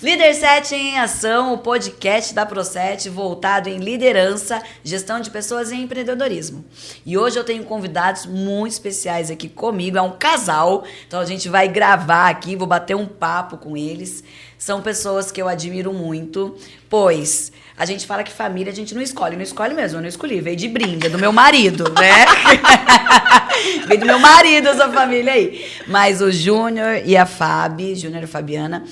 Líder 7 em Ação, o podcast da ProSet voltado em liderança, gestão de pessoas e empreendedorismo. E hoje eu tenho convidados muito especiais aqui comigo, é um casal, então a gente vai gravar aqui, vou bater um papo com eles. São pessoas que eu admiro muito, pois a gente fala que família a gente não escolhe mesmo, eu não escolhi, veio de brinde, é do meu marido, né? Veio do meu marido essa família aí. Mas o Júnior e a Fabi, Júnior e Fabiana,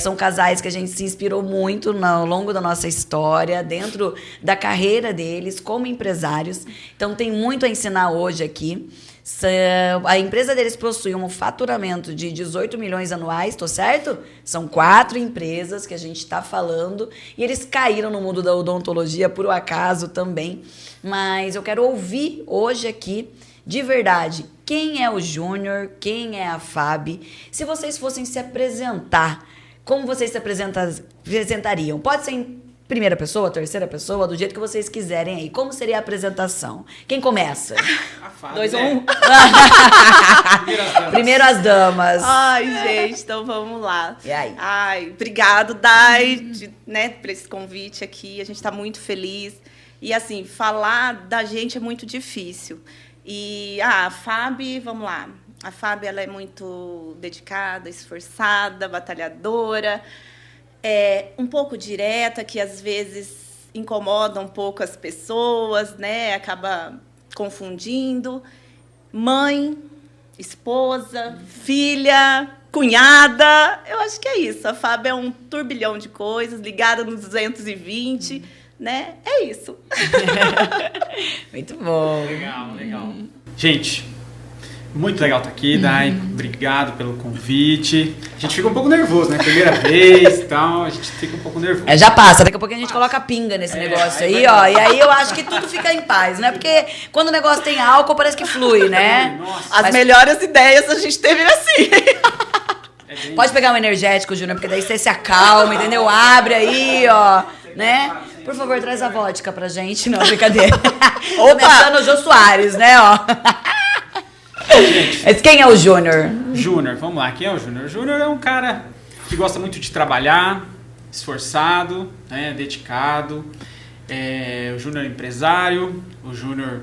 são casais que a gente se inspirou muito ao longo da nossa história, dentro da carreira deles como empresários. Então tem muito a ensinar hoje aqui. A empresa deles possui um faturamento de 18 milhões anuais, tô certo? São 4 empresas que a gente está falando e eles caíram no mundo da odontologia por um acaso também. Mas eu quero ouvir hoje aqui, de verdade, quem é o Júnior, quem é a Fabi. Se vocês fossem se apresentar, como vocês se apresentariam? Pode ser em primeira pessoa, terceira pessoa, do jeito que vocês quiserem aí. Como seria a apresentação? Quem começa? A Fabi, 2 ou 1? né? Primeiro as damas. Ai, gente, então vamos lá. E aí? Ai, obrigado, Dai, por esse convite aqui. A gente está muito feliz. E, assim, falar da gente é muito difícil. E, a Fabi, vamos lá. A Fabi, ela é muito dedicada, esforçada, batalhadora, um pouco direta, que às vezes incomoda um pouco as pessoas, né? Acaba confundindo. Mãe, esposa, filha, cunhada. Eu acho que é isso. A Fábio é um turbilhão de coisas, ligada no 220, né? É isso. Muito bom. Legal. Gente, muito legal estar aqui, Dai. Obrigado pelo convite. A gente fica um pouco nervoso, né? Primeira vez e tal, a gente fica um pouco nervoso. Já passa, daqui a pouco a gente coloca pinga nesse negócio aí, ó. E aí eu acho que tudo fica em paz, né? Porque quando o negócio tem álcool, parece que flui, né? Nossa. As melhores ideias a gente teve assim. Pode pegar um energético, Júnior, porque daí você se acalma, entendeu? Abre aí, ó, né? Por favor, traz a vodka pra gente. Não, brincadeira. Começando o Jô Soares, né, ó. Gente, Mas quem é o Júnior? Júnior, vamos lá. Quem é o Júnior? O Júnior é um cara que gosta muito de trabalhar, esforçado, né, dedicado. O Júnior é empresário, o Júnior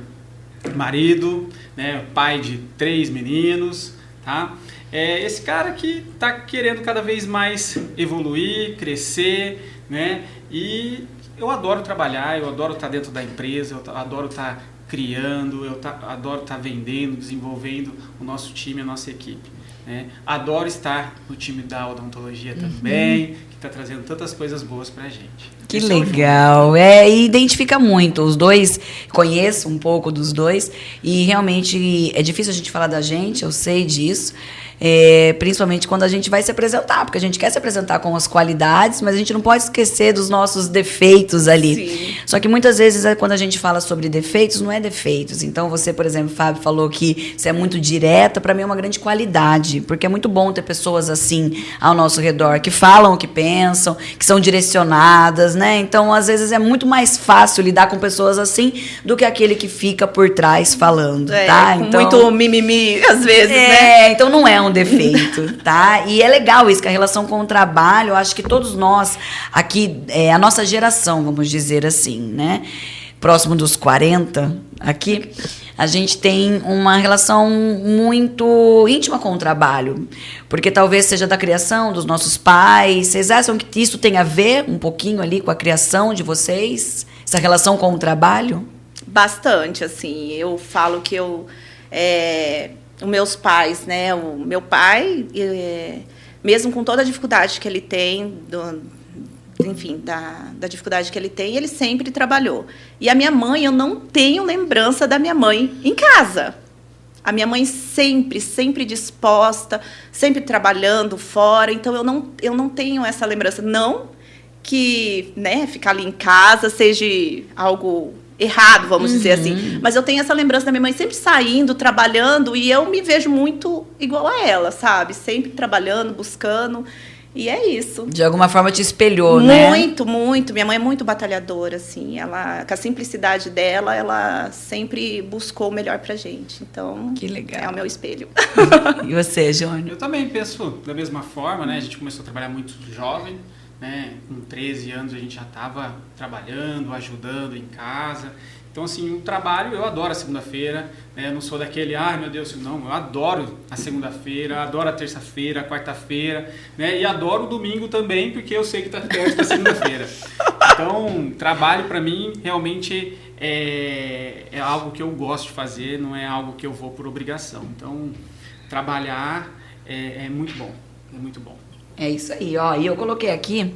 marido, né, pai de 3 meninos, tá? É esse cara que está querendo cada vez mais evoluir, crescer, né? E eu adoro trabalhar, eu adoro estar dentro da empresa, eu adoro estar criando, adoro estar vendendo, desenvolvendo o nosso time, a nossa equipe, né? Adoro estar no time da odontologia também, que está trazendo tantas coisas boas pra gente. Que legal, e identifica muito, os dois, conheço um pouco dos dois, e realmente é difícil a gente falar da gente, eu sei disso, principalmente quando a gente vai se apresentar, porque a gente quer se apresentar com as qualidades, mas a gente não pode esquecer dos nossos defeitos ali. Sim. Só que muitas vezes, quando a gente fala sobre defeitos, não é defeitos. Então, você, por exemplo, Fábio, falou que você é muito direta, para mim é uma grande qualidade, porque é muito bom ter pessoas assim ao nosso redor, que falam o que pensam, que são direcionadas, né? Então, às vezes, é muito mais fácil lidar com pessoas assim do que aquele que fica por trás falando, tá? Com então, muito mimimi, às vezes, né? Então não é um defeito, tá? E é legal isso, que a relação com o trabalho, eu acho que todos nós aqui, a nossa geração, vamos dizer assim, né? Próximo dos 40, aqui, a gente tem uma relação muito íntima com o trabalho, porque talvez seja da criação dos nossos pais. Vocês acham que isso tem a ver um pouquinho ali com a criação de vocês? Essa relação com o trabalho? Bastante, assim. Eu falo que os meus pais, né? O meu pai, mesmo com toda a dificuldade que ele tem, da dificuldade que ele sempre trabalhou. E a minha mãe, eu não tenho lembrança da minha mãe em casa. A minha mãe sempre disposta, sempre trabalhando fora. Então, eu não tenho essa lembrança. Não que, né, ficar ali em casa seja algo errado, vamos dizer assim. Mas eu tenho essa lembrança da minha mãe sempre saindo, trabalhando, e eu me vejo muito igual a ela, sabe? Sempre trabalhando, buscando. E é isso. De alguma forma te espelhou, né? Muito, muito. Minha mãe é muito batalhadora, assim. Ela, com a simplicidade dela, ela sempre buscou o melhor pra gente. Então, que legal. É o meu espelho. E você, Júnior? Eu também penso da mesma forma, né? A gente começou a trabalhar muito jovem, né? Com 13 anos a gente já estava trabalhando, ajudando em casa. Então, assim, o trabalho, eu adoro a segunda-feira, né? Eu não sou daquele, meu Deus, não, eu adoro a segunda-feira, adoro a terça-feira, a quarta-feira, né? E adoro o domingo também, porque eu sei que está perto da segunda-feira. Então, trabalho para mim realmente é algo que eu gosto de fazer, não é algo que eu vou por obrigação. Então, trabalhar é muito bom, é muito bom. É isso aí, ó. E eu coloquei aqui,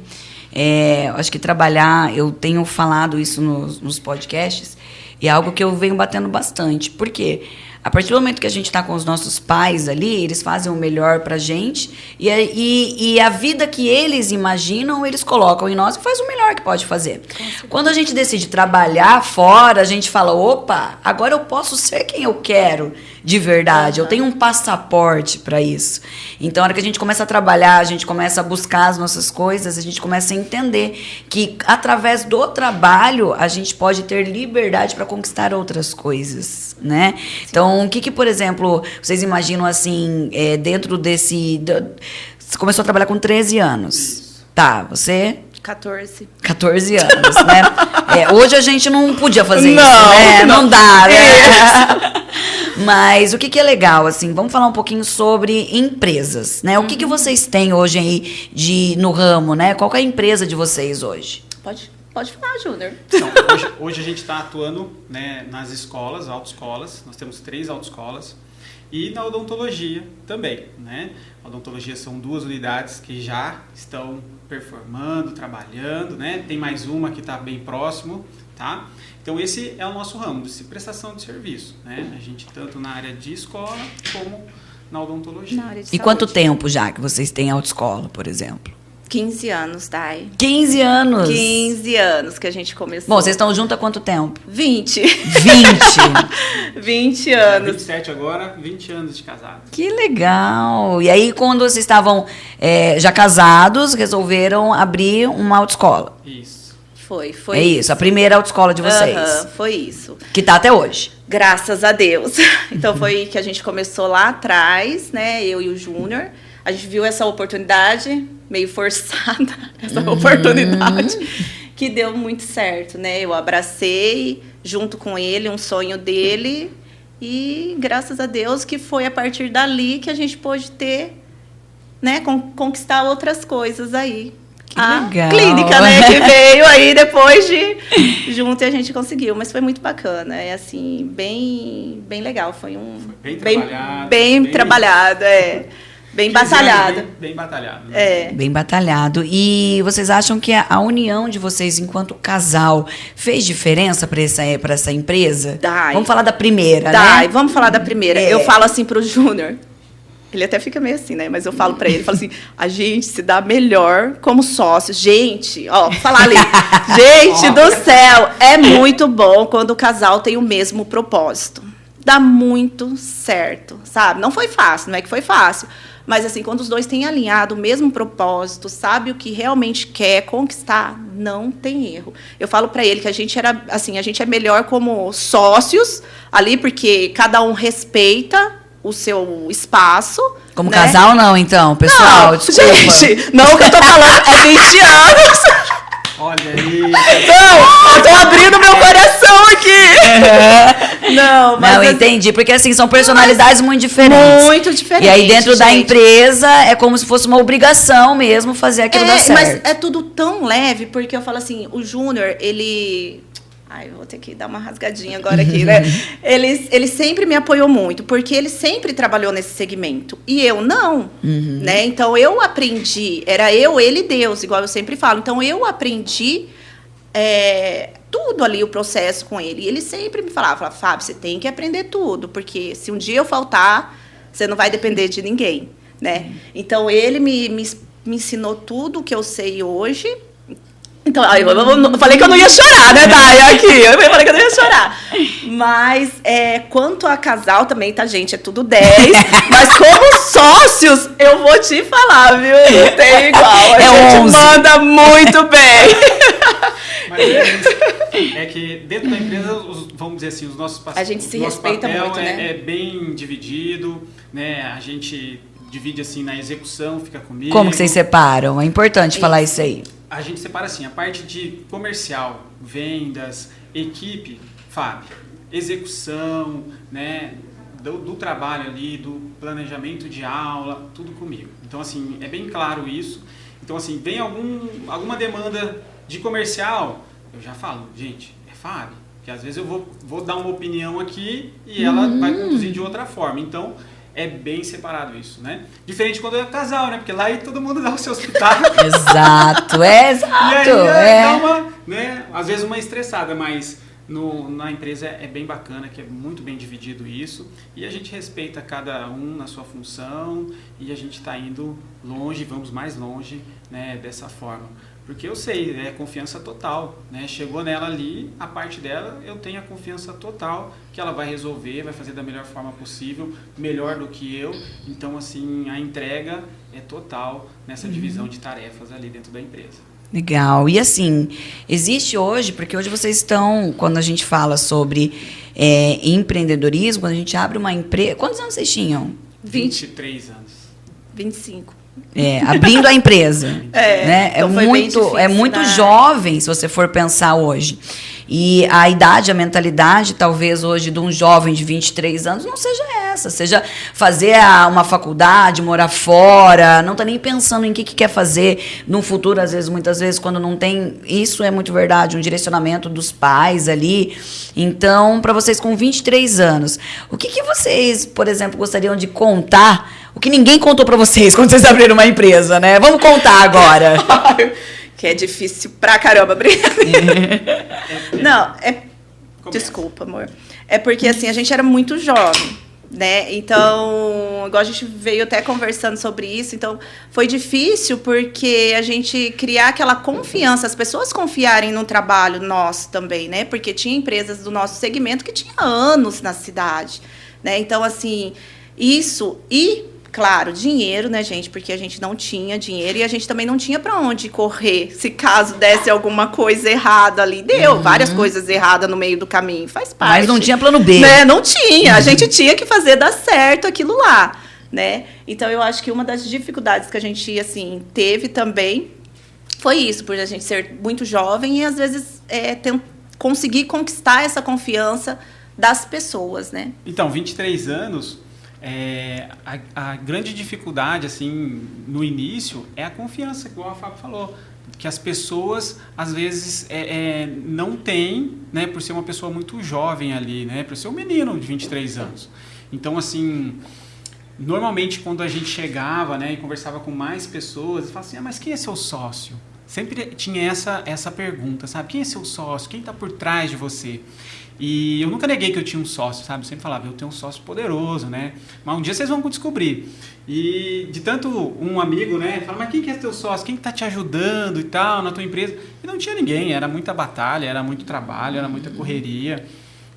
acho que trabalhar, eu tenho falado isso nos podcasts, e é algo que eu venho batendo bastante. Por quê? A partir do momento que a gente está com os nossos pais ali, eles fazem o melhor pra gente, e a vida que eles imaginam, eles colocam em nós e faz o melhor que pode fazer. Quando a gente decide trabalhar fora, a gente fala, opa, agora eu posso ser quem eu quero de verdade. Eu tenho um passaporte para isso. Então, na hora que a gente começa a trabalhar, a gente começa a buscar as nossas coisas, a gente começa a entender que, através do trabalho, a gente pode ter liberdade para conquistar outras coisas, né? Então, o que, por exemplo, vocês imaginam, assim, dentro desse... Você começou a trabalhar com 13 anos. Isso. Tá, você... 14 anos, né? Hoje a gente não podia fazer isso, Não, né? não. Não dá, né? Mas o que é legal, assim, vamos falar um pouquinho sobre empresas, né? O que vocês têm hoje aí no ramo, né? Qual que é a empresa de vocês hoje? Pode falar, Júnior. Então, hoje a gente está atuando, né, nas escolas, autoescolas. Nós temos 3 autoescolas. E na odontologia também, né? A odontologia são 2 unidades que já estão performando, trabalhando, né? Tem mais uma que está bem próximo, tá? Então esse é o nosso ramo, de prestação de serviço, né? A gente tanto na área de escola como na odontologia. Na área de E saúde. quanto tempo já que vocês têm autoescola, por exemplo? 15 anos, Dai. 15 anos? 15 anos que a gente começou. Bom, vocês estão juntos há quanto tempo? 20. 20 anos. 27 agora, 20 anos de casado. Que legal! E aí, quando vocês estavam já casados, resolveram abrir uma autoescola? Isso. Foi. É isso, a primeira autoescola de vocês. Foi isso. Que tá até hoje. Graças a Deus. Então foi que a gente começou lá atrás, né? Eu e o Júnior. A gente viu essa oportunidade, meio forçada, essa oportunidade, que deu muito certo, né? Eu abracei, junto com ele, um sonho dele. E graças a Deus que foi a partir dali que a gente pôde ter, né? Conquistar outras coisas aí. Que legal. Clínica, né? Que veio aí depois de junto e a gente conseguiu. Mas foi muito bacana. É assim, bem legal. Foi bem trabalhado, Bem batalhado. Bem batalhado. Né? Bem batalhado. E vocês acham que a união de vocês enquanto casal fez diferença para essa empresa? Dai. Vamos falar da primeira, Dai, né? vamos falar da primeira. Eu falo assim pro Júnior. Ele até fica meio assim, né? Mas eu falo pra ele, falo assim, a gente se dá melhor como sócios. Gente, ó, vou falar ali. Gente do céu, é muito bom quando o casal tem o mesmo propósito. Dá muito certo, sabe? Não foi fácil, não é que foi fácil. Mas, assim, quando os dois têm alinhado o mesmo propósito, sabe o que realmente quer conquistar, não tem erro. Eu falo para ele que a gente é melhor como sócios ali, porque cada um respeita o seu espaço. Como né? casal, não, então, pessoal? Não, desculpa. gente, não, o que eu tô falando é 20 anos. Olha aí. Não, eu tô abrindo meu coração aqui. Não, mas... Não, entendi, porque assim, são personalidades muito diferentes. Muito diferentes. E aí dentro da gente. empresa é como se fosse uma obrigação mesmo fazer aquilo dar certo. Mas é tudo tão leve, porque eu falo assim, o Júnior, ele... Ai, eu vou ter que dar uma rasgadinha agora aqui, né? Ele sempre me apoiou muito, porque ele sempre trabalhou nesse segmento. E eu não, né? Então, eu aprendi, era eu, ele e Deus, igual eu sempre falo. Então, eu aprendi tudo ali, o processo com ele. E ele sempre me falava, Fábio, você tem que aprender tudo, porque se um dia eu faltar, você não vai depender de ninguém, né? Então, ele me ensinou tudo o que eu sei hoje. Então, eu falei que eu não ia chorar, né, Dai? Aqui, eu falei que eu não ia chorar. Mas quanto a casal também, tá, gente? É tudo 10. Mas como sócios, eu vou te falar, viu? Não tem igual. A gente 11. manda muito bem. Mas é que dentro da empresa, vamos dizer assim, os nossos A gente se nosso respeita papel muito, né? É bem dividido, né? A gente divide assim na execução, fica comigo. Como que vocês separam? É importante falar isso aí. A gente separa assim, a parte de comercial, vendas, equipe, Fábio, execução, né? Do trabalho ali, do planejamento de aula, tudo comigo. Então, assim, é bem claro isso. Então, assim, vem alguma demanda de comercial, eu já falo, gente, é Fábio, que às vezes eu vou dar uma opinião aqui e ela vai conduzir de outra forma. Então, é bem separado isso, né? Diferente quando é casal, né? Porque lá aí todo mundo dá o seu espetáculo. Exato, exato. E aí dá uma, né? Às vezes uma estressada, mas na empresa é bem bacana, que é muito bem dividido isso. E a gente respeita cada um na sua função e a gente está indo longe, vamos mais longe, né? Dessa forma. Porque eu sei, é confiança total, né? Chegou nela ali, a parte dela, eu tenho a confiança total que ela vai resolver, vai fazer da melhor forma possível, melhor do que eu. Então, assim, a entrega é total nessa divisão de tarefas ali dentro da empresa. Legal. E assim, existe hoje, porque hoje vocês estão, quando a gente fala sobre empreendedorismo, quando a gente abre uma empresa... Quantos anos vocês tinham? 23 anos. 25. Abrindo a empresa. Né? Então foi bem difícil, é muito né? jovem, se você for pensar hoje. E a idade, a mentalidade, talvez hoje, de um jovem de 23 anos, não seja essa. Seja fazer uma faculdade, morar fora, não está nem pensando em que quer fazer no futuro, às vezes, muitas vezes, quando não tem... Isso é muito verdade, um direcionamento dos pais ali. Então, para vocês com 23 anos, o que vocês, por exemplo, gostariam de contar? O que ninguém contou para vocês quando vocês abriram uma empresa, né? Vamos contar agora. Que é difícil pra caramba, Não, desculpa, amor. É porque, assim, a gente era muito jovem, né? Então, igual a gente veio até conversando sobre isso, então foi difícil porque a gente criar aquela confiança, as pessoas confiarem no trabalho nosso também, né? Porque tinha empresas do nosso segmento que tinha anos na cidade, né? Então, assim, isso e... Claro, dinheiro, né, gente? Porque a gente não tinha dinheiro e a gente também não tinha para onde correr. Se caso desse alguma coisa errada ali, deu várias coisas erradas no meio do caminho, faz parte. Mas não tinha plano B. Né? Não tinha. A gente tinha que fazer dar certo aquilo lá, né? Então, eu acho que uma das dificuldades que a gente, assim, teve também foi isso, por a gente ser muito jovem e, às vezes, conseguir conquistar essa confiança das pessoas, né? Então, 23 anos... a grande dificuldade, assim, no início, é a confiança, igual a Fábio falou, que as pessoas, às vezes, não têm, né, por ser uma pessoa muito jovem ali, né, por ser um menino de 23 anos. Então, assim, normalmente, quando a gente chegava, né, e conversava com mais pessoas, falava assim, mas quem é seu sócio? Sempre tinha essa pergunta, sabe? Quem é seu sócio? Quem está por trás de você? E eu nunca neguei que eu tinha um sócio, sabe? Eu sempre falava, eu tenho um sócio poderoso, né? Mas um dia vocês vão descobrir. E de tanto um amigo, né? Fala, mas quem que é teu sócio? Quem que tá te ajudando e tal na tua empresa? E não tinha ninguém, era muita batalha, era muito trabalho, era muita correria.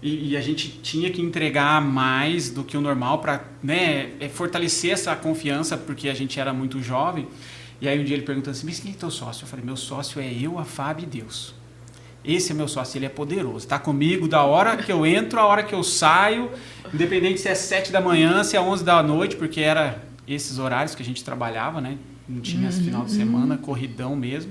E a gente tinha que entregar mais do que o normal para, né, fortalecer essa confiança, porque a gente era muito jovem. E aí um dia ele perguntou assim, mas quem é teu sócio? Eu falei, meu sócio é eu, a Fábio e Deus. Esse é meu sócio, ele é poderoso. Está comigo da hora que eu entro, a hora que eu saio, independente se é 7 da manhã, se é 11 da noite, porque era esses horários que a gente trabalhava, né? Não tinha esse final de semana, corridão mesmo.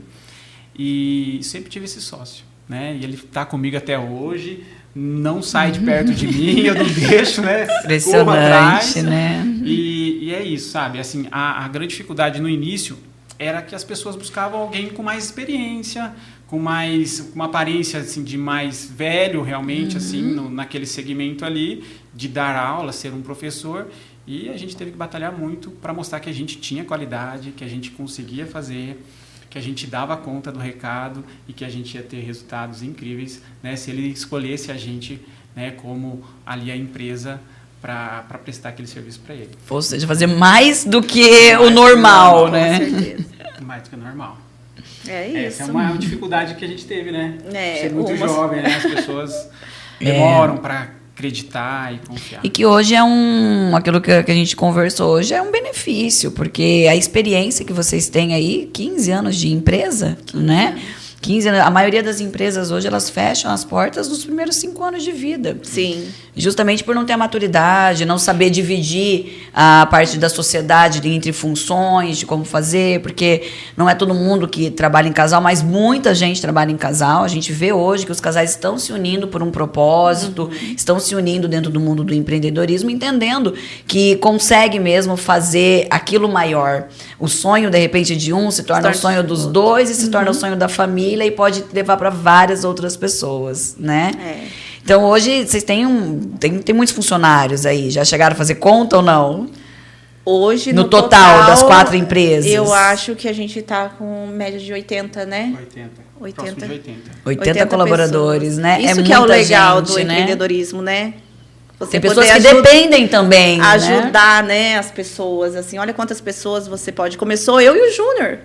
E sempre tive esse sócio, né? E ele está comigo até hoje, não sai de perto de mim, eu não deixo, né? Impressionante, né? E é isso, sabe? Assim, a grande dificuldade no início era que as pessoas buscavam alguém com mais experiência, com uma aparência assim, de mais velho realmente, assim, naquele segmento ali, de dar aula, ser um professor. E a gente teve que batalhar muito para mostrar que a gente tinha qualidade, que a gente conseguia fazer, que a gente dava conta do recado e que a gente ia ter resultados incríveis, né, se ele escolhesse a gente, né, como ali a empresa para prestar aquele serviço para ele. Ou seja, fazer mais do que o normal, né? Com certeza. Mais do que o normal. É isso. Essa é uma dificuldade que a gente teve, né? É, ser muito jovem, né? As pessoas demoram para acreditar e confiar. E que hoje é aquilo que a gente conversou hoje é um benefício, porque a experiência que vocês têm aí, 15 anos de empresa, né? 15 anos, a maioria das empresas hoje, elas fecham as portas nos primeiros 5 anos de vida. Sim. Justamente por não ter a maturidade, não saber dividir a parte da sociedade entre funções, de como fazer, porque não é todo mundo que trabalha em casal, mas muita gente trabalha em casal. A gente vê hoje que os casais estão se unindo por um propósito, estão se unindo dentro do mundo do empreendedorismo, entendendo que consegue mesmo fazer aquilo maior. O sonho, de repente, de um se torna o sonho dos dois e se torna o sonho da família e pode levar para várias outras pessoas, né? Então, hoje, vocês têm muitos funcionários aí. Já chegaram a fazer conta ou não? Hoje, no total das 4 empresas. Eu acho que a gente está com média de 80, né? 80. Próximo de 80. 80 colaboradores, pessoas. né? Isso é que é o legal gente, do empreendedorismo, né? Você tem pessoas que dependem também, ajudar, né, as pessoas, assim, olha quantas pessoas você pode. Começou eu e o Júnior,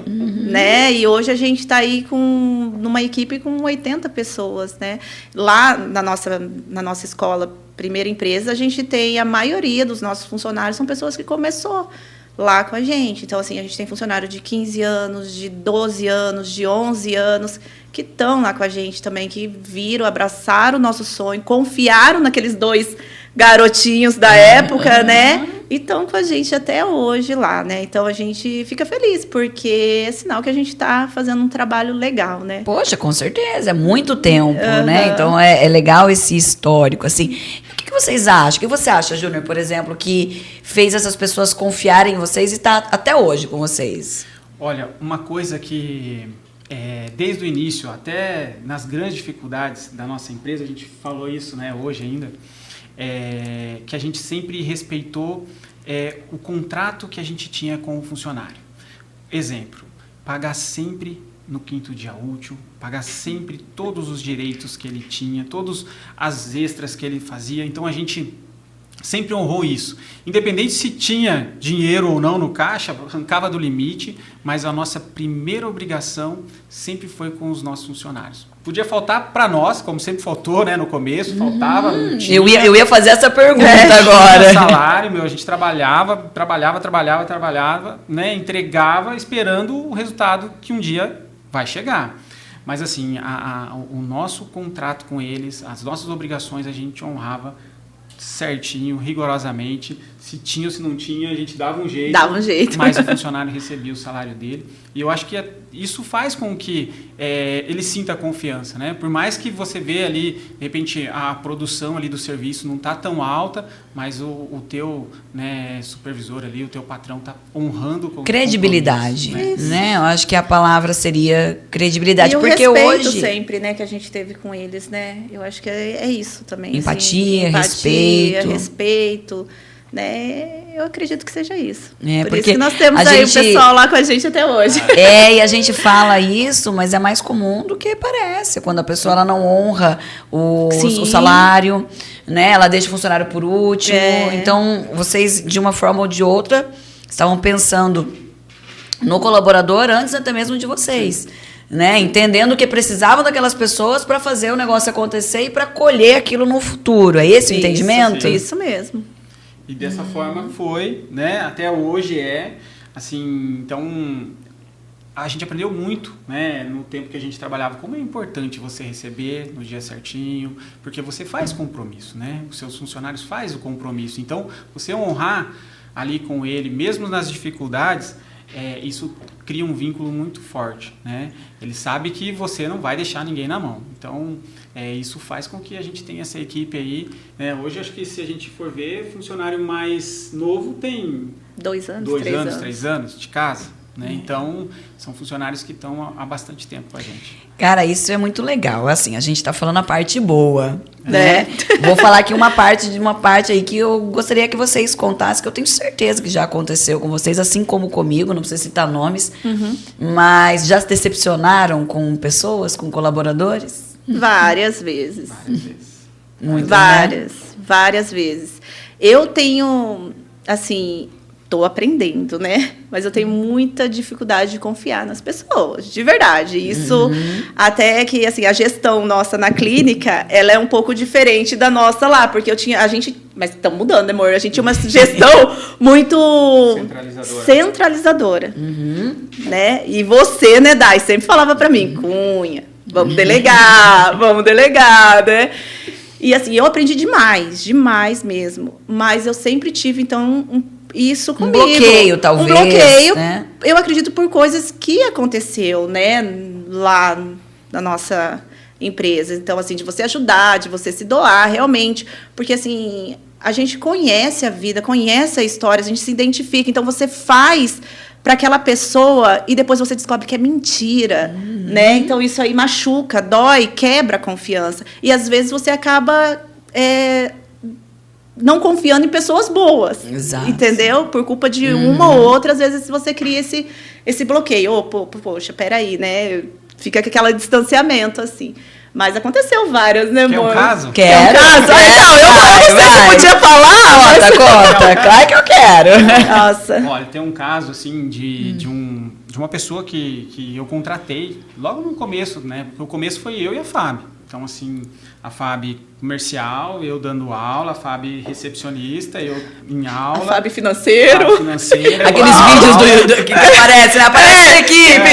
né? E hoje a gente está aí numa equipe com 80 pessoas, né? Lá na nossa escola, primeira empresa, a gente tem a maioria dos nossos funcionários são pessoas que começou lá com a gente. Então, assim, a gente tem funcionário de 15 anos, de 12 anos, de 11 anos, que estão lá com a gente também, que viram, abraçaram o nosso sonho, confiaram naqueles 2 garotinhos da época, né? E estão com a gente até hoje lá, né? Então, a gente fica feliz, porque é sinal que a gente está fazendo um trabalho legal, né? Poxa, com certeza, é muito tempo, né? Então, é legal esse histórico, assim. O que vocês acham? O que você acha, Júnior, por exemplo, que fez essas pessoas confiarem em vocês e está até hoje com vocês? Olha, uma coisa que, desde o início, até nas grandes dificuldades da nossa empresa, a gente falou isso, né, hoje ainda, que a gente sempre respeitou o contrato que a gente tinha com o funcionário. Exemplo, pagar sempre no 5º dia útil, pagar sempre todos os direitos que ele tinha, todas as extras que ele fazia. Então, a gente sempre honrou isso. Independente se tinha dinheiro ou não no caixa, arrancava do limite, mas a nossa primeira obrigação sempre foi com os nossos funcionários. Podia faltar para nós, como sempre faltou, né, no começo, faltava, não tinha. Eu ia fazer essa pergunta agora. Tinha salário, a gente trabalhava, né, entregava, esperando o resultado que um dia vai chegar. Mas assim, o nosso contrato com eles, as nossas obrigações, a gente honrava certinho, rigorosamente. Se tinha ou se não tinha, a gente dava um jeito. Mas o funcionário recebia o salário dele. E eu acho que isso faz com que ele sinta confiança, né? Por mais que você vê ali, de repente, a produção ali do serviço não está tão alta, mas o teu, né, supervisor ali, o teu patrão está honrando com credibilidade, né? Eu acho que a palavra seria credibilidade. E porque o respeito hoje sempre, né, que a gente teve com eles, né? Eu acho que é isso também. Empatia, assim, respeito. Respeito, né? Eu acredito que seja isso. Por porque isso que nós temos aí o pessoal lá com a gente até hoje. E a gente fala isso, mas é mais comum do que parece. Quando a pessoa ela não honra o salário, né? Ela deixa o funcionário por último. Então, vocês, de uma forma ou de outra, estavam pensando no colaborador antes até mesmo de vocês. Né? Entendendo que precisavam daquelas pessoas para fazer o negócio acontecer e para colher aquilo no futuro. É esse o entendimento? Isso mesmo. E dessa forma foi, né? Até hoje assim, então a gente aprendeu muito, né? No tempo que a gente trabalhava, como é importante você receber no dia certinho, porque você faz compromisso, né? Os seus funcionários fazem o compromisso. Então, você honrar ali com ele, mesmo nas dificuldades, isso cria um vínculo muito forte, né? Ele sabe que você não vai deixar ninguém na mão. Então, isso faz com que a gente tenha essa equipe aí, né? Hoje, acho que se a gente for ver, funcionário mais novo tem 2 anos, 3 anos de casa, né? Então, são funcionários que estão há bastante tempo com a gente. Cara, isso é muito legal. Assim, a gente está falando a parte boa, né? Vou falar aqui uma parte aí que eu gostaria que vocês contassem, que eu tenho certeza que já aconteceu com vocês, assim como comigo, não precisa citar nomes, mas já se decepcionaram com pessoas, com colaboradores? Várias vezes. Muito, várias vezes. Eu tenho, assim, Estou aprendendo, né? Mas eu tenho muita dificuldade de confiar nas pessoas, de verdade. Isso até que assim, a gestão nossa na clínica, ela é um pouco diferente da nossa lá, porque mas estamos mudando, né, amor? A gente tinha uma gestão muito centralizadora, né? E você, né, Dai, sempre falava para mim, Cunha, vamos delegar, né? E assim, eu aprendi demais mesmo. Mas eu sempre tive, então, isso comigo. Um bloqueio, talvez. Um bloqueio, né? Eu acredito por coisas que aconteceu, né, lá na nossa empresa. Então, assim, de você ajudar, de você se doar, realmente. Porque, assim, a gente conhece a vida, conhece a história, a gente se identifica. Então, você faz para aquela pessoa e depois você descobre que é mentira, né? Então, isso aí machuca, dói, quebra a confiança. E, às vezes, você acaba não confiando em pessoas boas. Exato. Entendeu? Por culpa de uma ou outra, às vezes você cria esse bloqueio. Poxa, peraí, né? Fica com aquele distanciamento, assim. Mas aconteceu várias, né, amor? Quer um caso? Quero. Quer um caso? Então, eu não sei se podia falar. Conta. Claro que eu quero. Nossa. Olha, tem um caso, assim, de uma pessoa que eu contratei logo no começo, né? Porque o começo foi eu e a Fábio. Então, assim, a Fábio comercial, eu dando aula, a Fábio recepcionista, eu em aula. A Fábio financeiro. Aqueles vídeos do que aparecem, né? Aparece a equipe.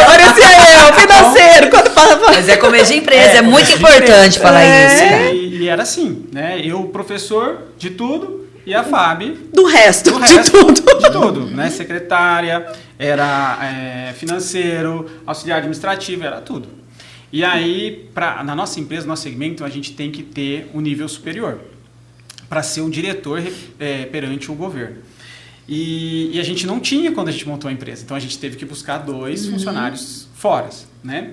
Parecia eu, financeiro. Quando fala... Mas é comédia de empresa, é muito importante falar isso, cara. E era assim, né? Eu, professor de tudo, e a Fábio... Do resto, de tudo. De tudo, né? Secretária, era financeiro, auxiliar administrativo, era tudo. E aí, na nossa empresa, no nosso segmento, a gente tem que ter um nível superior para ser um diretor perante o governo. E a gente não tinha quando a gente montou a empresa. Então, a gente teve que buscar 2 funcionários fora, né?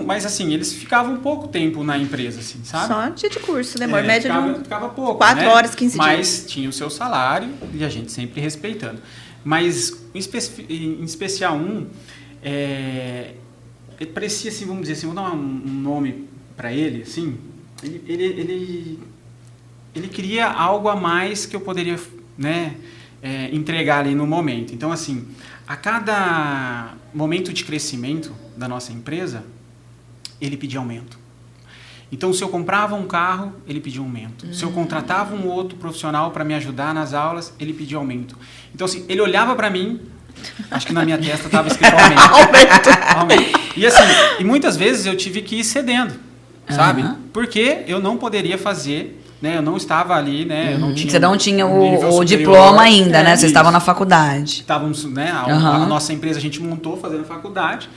Mas assim, eles ficavam pouco tempo na empresa, assim, sabe? Só dia de curso, né, amor? Média ficava pouco, 4 horas, 15 dias. Mas tinha o seu salário e a gente sempre respeitando. Mas, em especial ele parecia, assim, vamos dizer assim, vou dar um nome para ele, assim, ele queria algo a mais que eu poderia, né, entregar ali no momento. Então, assim, a cada momento de crescimento da nossa empresa, ele pedia aumento. Então, se eu comprava um carro, ele pedia aumento. Se eu contratava um outro profissional para me ajudar nas aulas, ele pedia aumento. Então, assim, ele olhava para mim, acho que na minha testa estava escrito aumento. E assim, muitas vezes eu tive que ir cedendo, sabe? Porque eu não poderia fazer, né? Eu não estava ali, né? Eu não tinha. Você não tinha o diploma ainda, né? Você estava na faculdade. Estávamos, né? A nossa empresa a gente montou fazendo faculdade.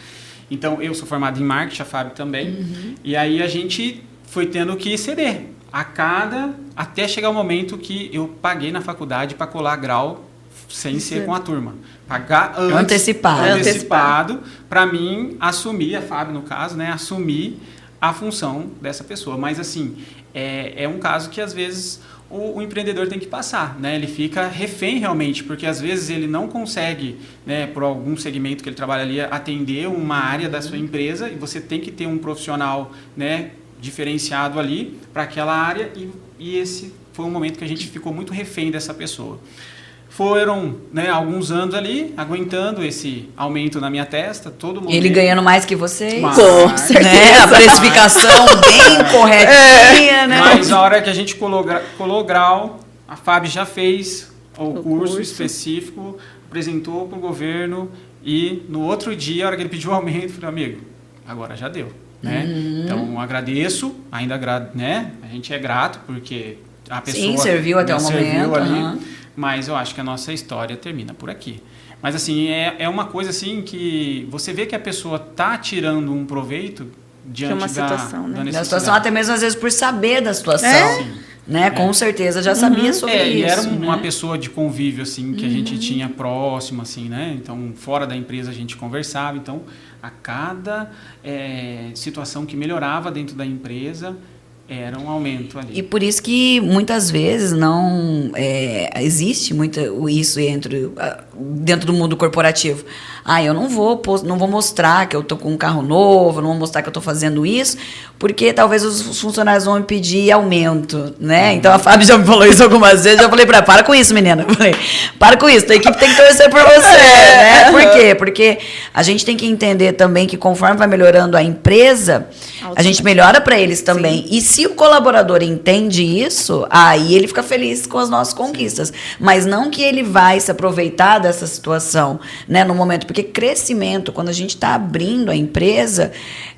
Então, eu sou formado em marketing, a Fábio também. E aí a gente foi tendo que ceder até chegar o momento que eu paguei na faculdade para colar grau sem ser com a turma. Pagar antecipado para mim assumir, a Fábio no caso, né, assumir a função dessa pessoa. Mas assim, é um caso que às vezes o empreendedor tem que passar, né? Ele fica refém realmente, porque às vezes ele não consegue, né, por algum segmento que ele trabalha ali, atender uma área da sua empresa, e você tem que ter um profissional, né, diferenciado ali para aquela área, e esse foi um momento que a gente ficou muito refém dessa pessoa. Foram, né, alguns anos ali, aguentando esse aumento na minha testa, todo mundo. Ele ganhando mais que vocês. Com certeza. Né? A precificação bem corretinha, né? Mas na hora que a gente colou grau, a Fábio já fez o curso específico, apresentou para o governo, e no outro dia, a hora que ele pediu o aumento, eu falei, amigo, agora já deu. Né? Então, agradeço, né? A gente é grato, porque a pessoa serviu até o momento. Ali, mas eu acho que a nossa história termina por aqui. Mas assim, é uma coisa assim que você vê que a pessoa está tirando um proveito diante uma situação, né? Da situação, até mesmo às vezes por saber da situação. Né? Com certeza já sabia sobre isso. E era uma pessoa de convívio assim que a gente tinha próximo, assim, né? Então, fora da empresa a gente conversava. Então, a cada situação que melhorava dentro da empresa, era um aumento ali. E por isso que muitas vezes não existe muito isso dentro do mundo corporativo. eu não vou mostrar que eu tô com um carro novo, não vou mostrar que eu tô fazendo isso, porque talvez os funcionários vão me pedir aumento, né? Então a Fábio já me falou isso algumas vezes, eu falei pra ela, para com isso, menina. Eu falei, para com isso, a equipe tem que torcer por você, né? Por quê? Porque a gente tem que entender também que conforme vai melhorando a empresa, a gente melhora para eles também. Sim. E se o colaborador entende isso, aí ele fica feliz com as nossas conquistas. Mas não que ele vai se aproveitar dessa situação, né, no momento. Porque crescimento, quando a gente está abrindo a empresa,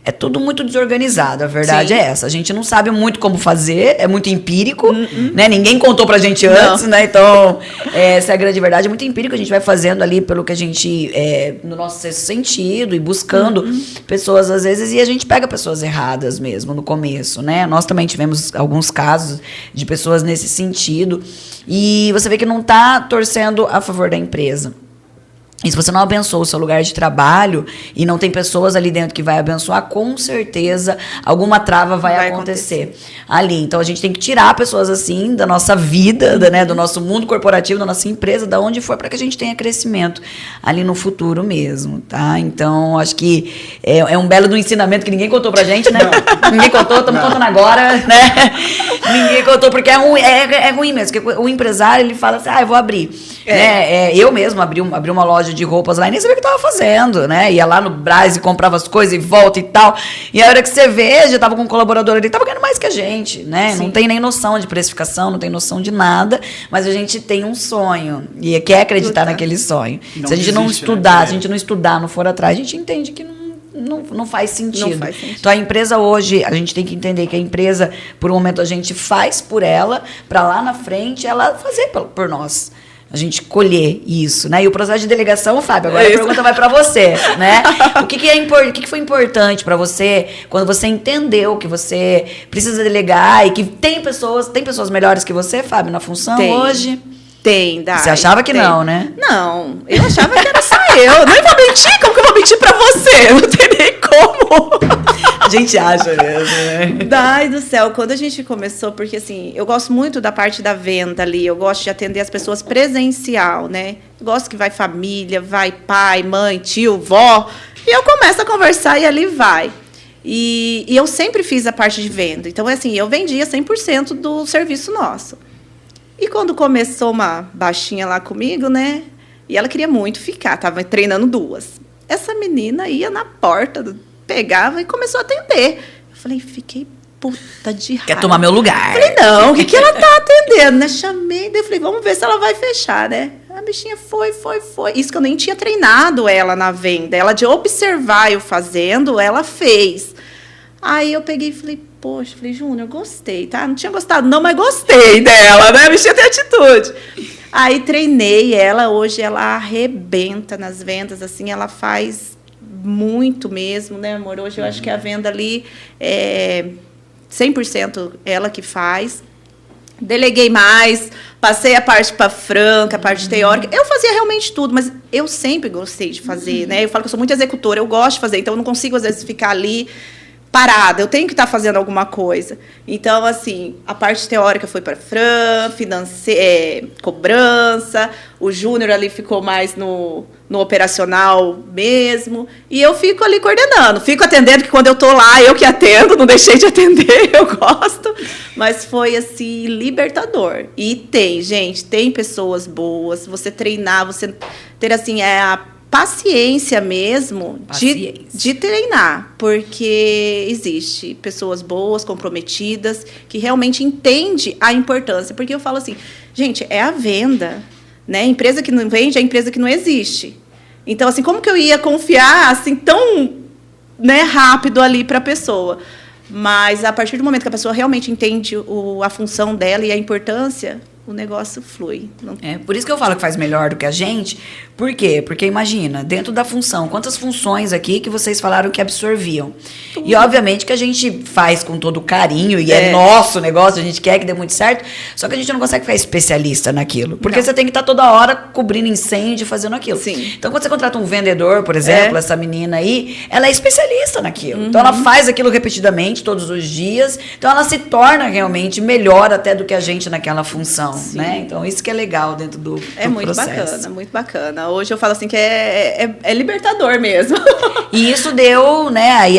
é tudo muito desorganizado. A verdade é essa. A gente não sabe muito como fazer, é muito empírico, né? Ninguém contou pra gente antes, né? Então, essa é a grande verdade. É muito empírico, a gente vai fazendo ali pelo que a gente, no nosso sexto sentido, e buscando pessoas, às vezes, e a gente pega pessoas erradas mesmo no começo, né? Nós também tivemos alguns casos de pessoas nesse sentido, e você vê que não está torcendo a favor da empresa. E se você não abençoa o seu lugar de trabalho e não tem pessoas ali dentro que vai abençoar, com certeza alguma trava vai acontecer ali. Então a gente tem que tirar pessoas assim da nossa vida, né, do nosso mundo corporativo, da nossa empresa, da onde for, para que a gente tenha crescimento ali no futuro mesmo, tá? Então acho que é um belo do ensinamento que ninguém contou pra gente, né? Ninguém contou, estamos contando agora, né? Ninguém contou, porque é ruim mesmo. Porque o empresário, ele fala assim, eu vou abrir. Né? Eu mesmo abri uma loja de roupas lá e nem sabia o que estava fazendo, né? Ia lá no Brás e comprava as coisas e volta e tal. E a hora que você vê, já tava com um colaborador ali, tava ganhando mais que a gente, né? Sim. Não tem nem noção de precificação, não tem noção de nada, mas a gente tem um sonho e quer acreditar naquele sonho. Se a gente não estudar, se a gente não estudar, não for atrás, a gente entende que não faz sentido. Não faz sentido. Então, a empresa hoje, a gente tem que entender que a empresa, por um momento, a gente faz por ela, para lá na frente, ela fazer por nós. A gente colher isso, né? E o processo de delegação, Fábio, agora a pergunta vai para você, né? O que foi importante para você quando você entendeu que você precisa delegar e que tem pessoas melhores que você, Fábio, na função hoje? Tem, Dai. Você achava que não, né? Não, eu achava que era só eu. Não vou mentir, como que eu vou mentir pra você? Não tem nem como. A gente acha mesmo, né? Dai do céu, quando a gente começou, porque assim, eu gosto muito da parte da venda ali, eu gosto de atender as pessoas presencial, né? Eu gosto que vai família, vai pai, mãe, tio, vó, e eu começo a conversar e ali vai. E eu sempre fiz a parte de venda, então assim, eu vendia 100% do serviço nosso. E quando começou uma baixinha lá comigo, né? E ela queria muito ficar, tava treinando 2. Essa menina ia na porta, pegava e começou a atender. Eu falei, fiquei puta de raiva. Quer tomar meu lugar? Eu falei, não, o que ela tá atendendo, né? Chamei, daí eu falei, vamos ver se ela vai fechar, né? A bichinha foi. Isso que eu nem tinha treinado ela na venda. Ela, de observar eu fazendo, ela fez. Aí eu peguei e falei, poxa, Júnior, gostei, tá? Não tinha gostado não, mas gostei dela, né? A bichinha tem atitude. Aí treinei ela, hoje ela arrebenta nas vendas, assim, ela faz muito mesmo, né, amor? Hoje eu acho que a venda ali é 100% ela que faz. Deleguei mais, passei a parte para Franca, a parte teórica. Eu fazia realmente tudo, mas eu sempre gostei de fazer, né? Eu falo que eu sou muito executora, eu gosto de fazer, então eu não consigo, às vezes, ficar ali parada, eu tenho que estar fazendo alguma coisa. Então, assim, a parte teórica foi para Fran, cobrança, o Júnior ali ficou mais no operacional mesmo, e eu fico ali coordenando, fico atendendo, que quando eu tô lá, eu que atendo, não deixei de atender, eu gosto, mas foi, assim, libertador. E tem pessoas boas, você treinar, você ter, assim, a paciência mesmo de treinar, porque existe pessoas boas, comprometidas, que realmente entendem a importância. Porque eu falo assim, gente, é a venda, né? A empresa que não vende é a empresa que não existe. Então, assim, como que eu ia confiar assim tão, né, rápido ali para a pessoa? Mas a partir do momento que a pessoa realmente entende a função dela e a importância, o negócio flui. Por isso que eu falo que faz melhor do que a gente. Por quê? Porque imagina, dentro da função, quantas funções aqui que vocês falaram que absorviam. Tudo. E obviamente que a gente faz com todo carinho, e é nosso negócio, a gente quer que dê muito certo, só que a gente não consegue ficar especialista naquilo. Porque você tem que estar toda hora cobrindo incêndio, fazendo aquilo. Sim. Então, quando você contrata um vendedor, por exemplo, essa menina aí, ela é especialista naquilo. Então, ela faz aquilo repetidamente, todos os dias. Então, ela se torna realmente melhor até do que a gente naquela função. Né? Então, isso que é legal dentro do processo. Muito bacana. Nossa, hoje eu falo assim que é libertador mesmo. E isso deu, né, aí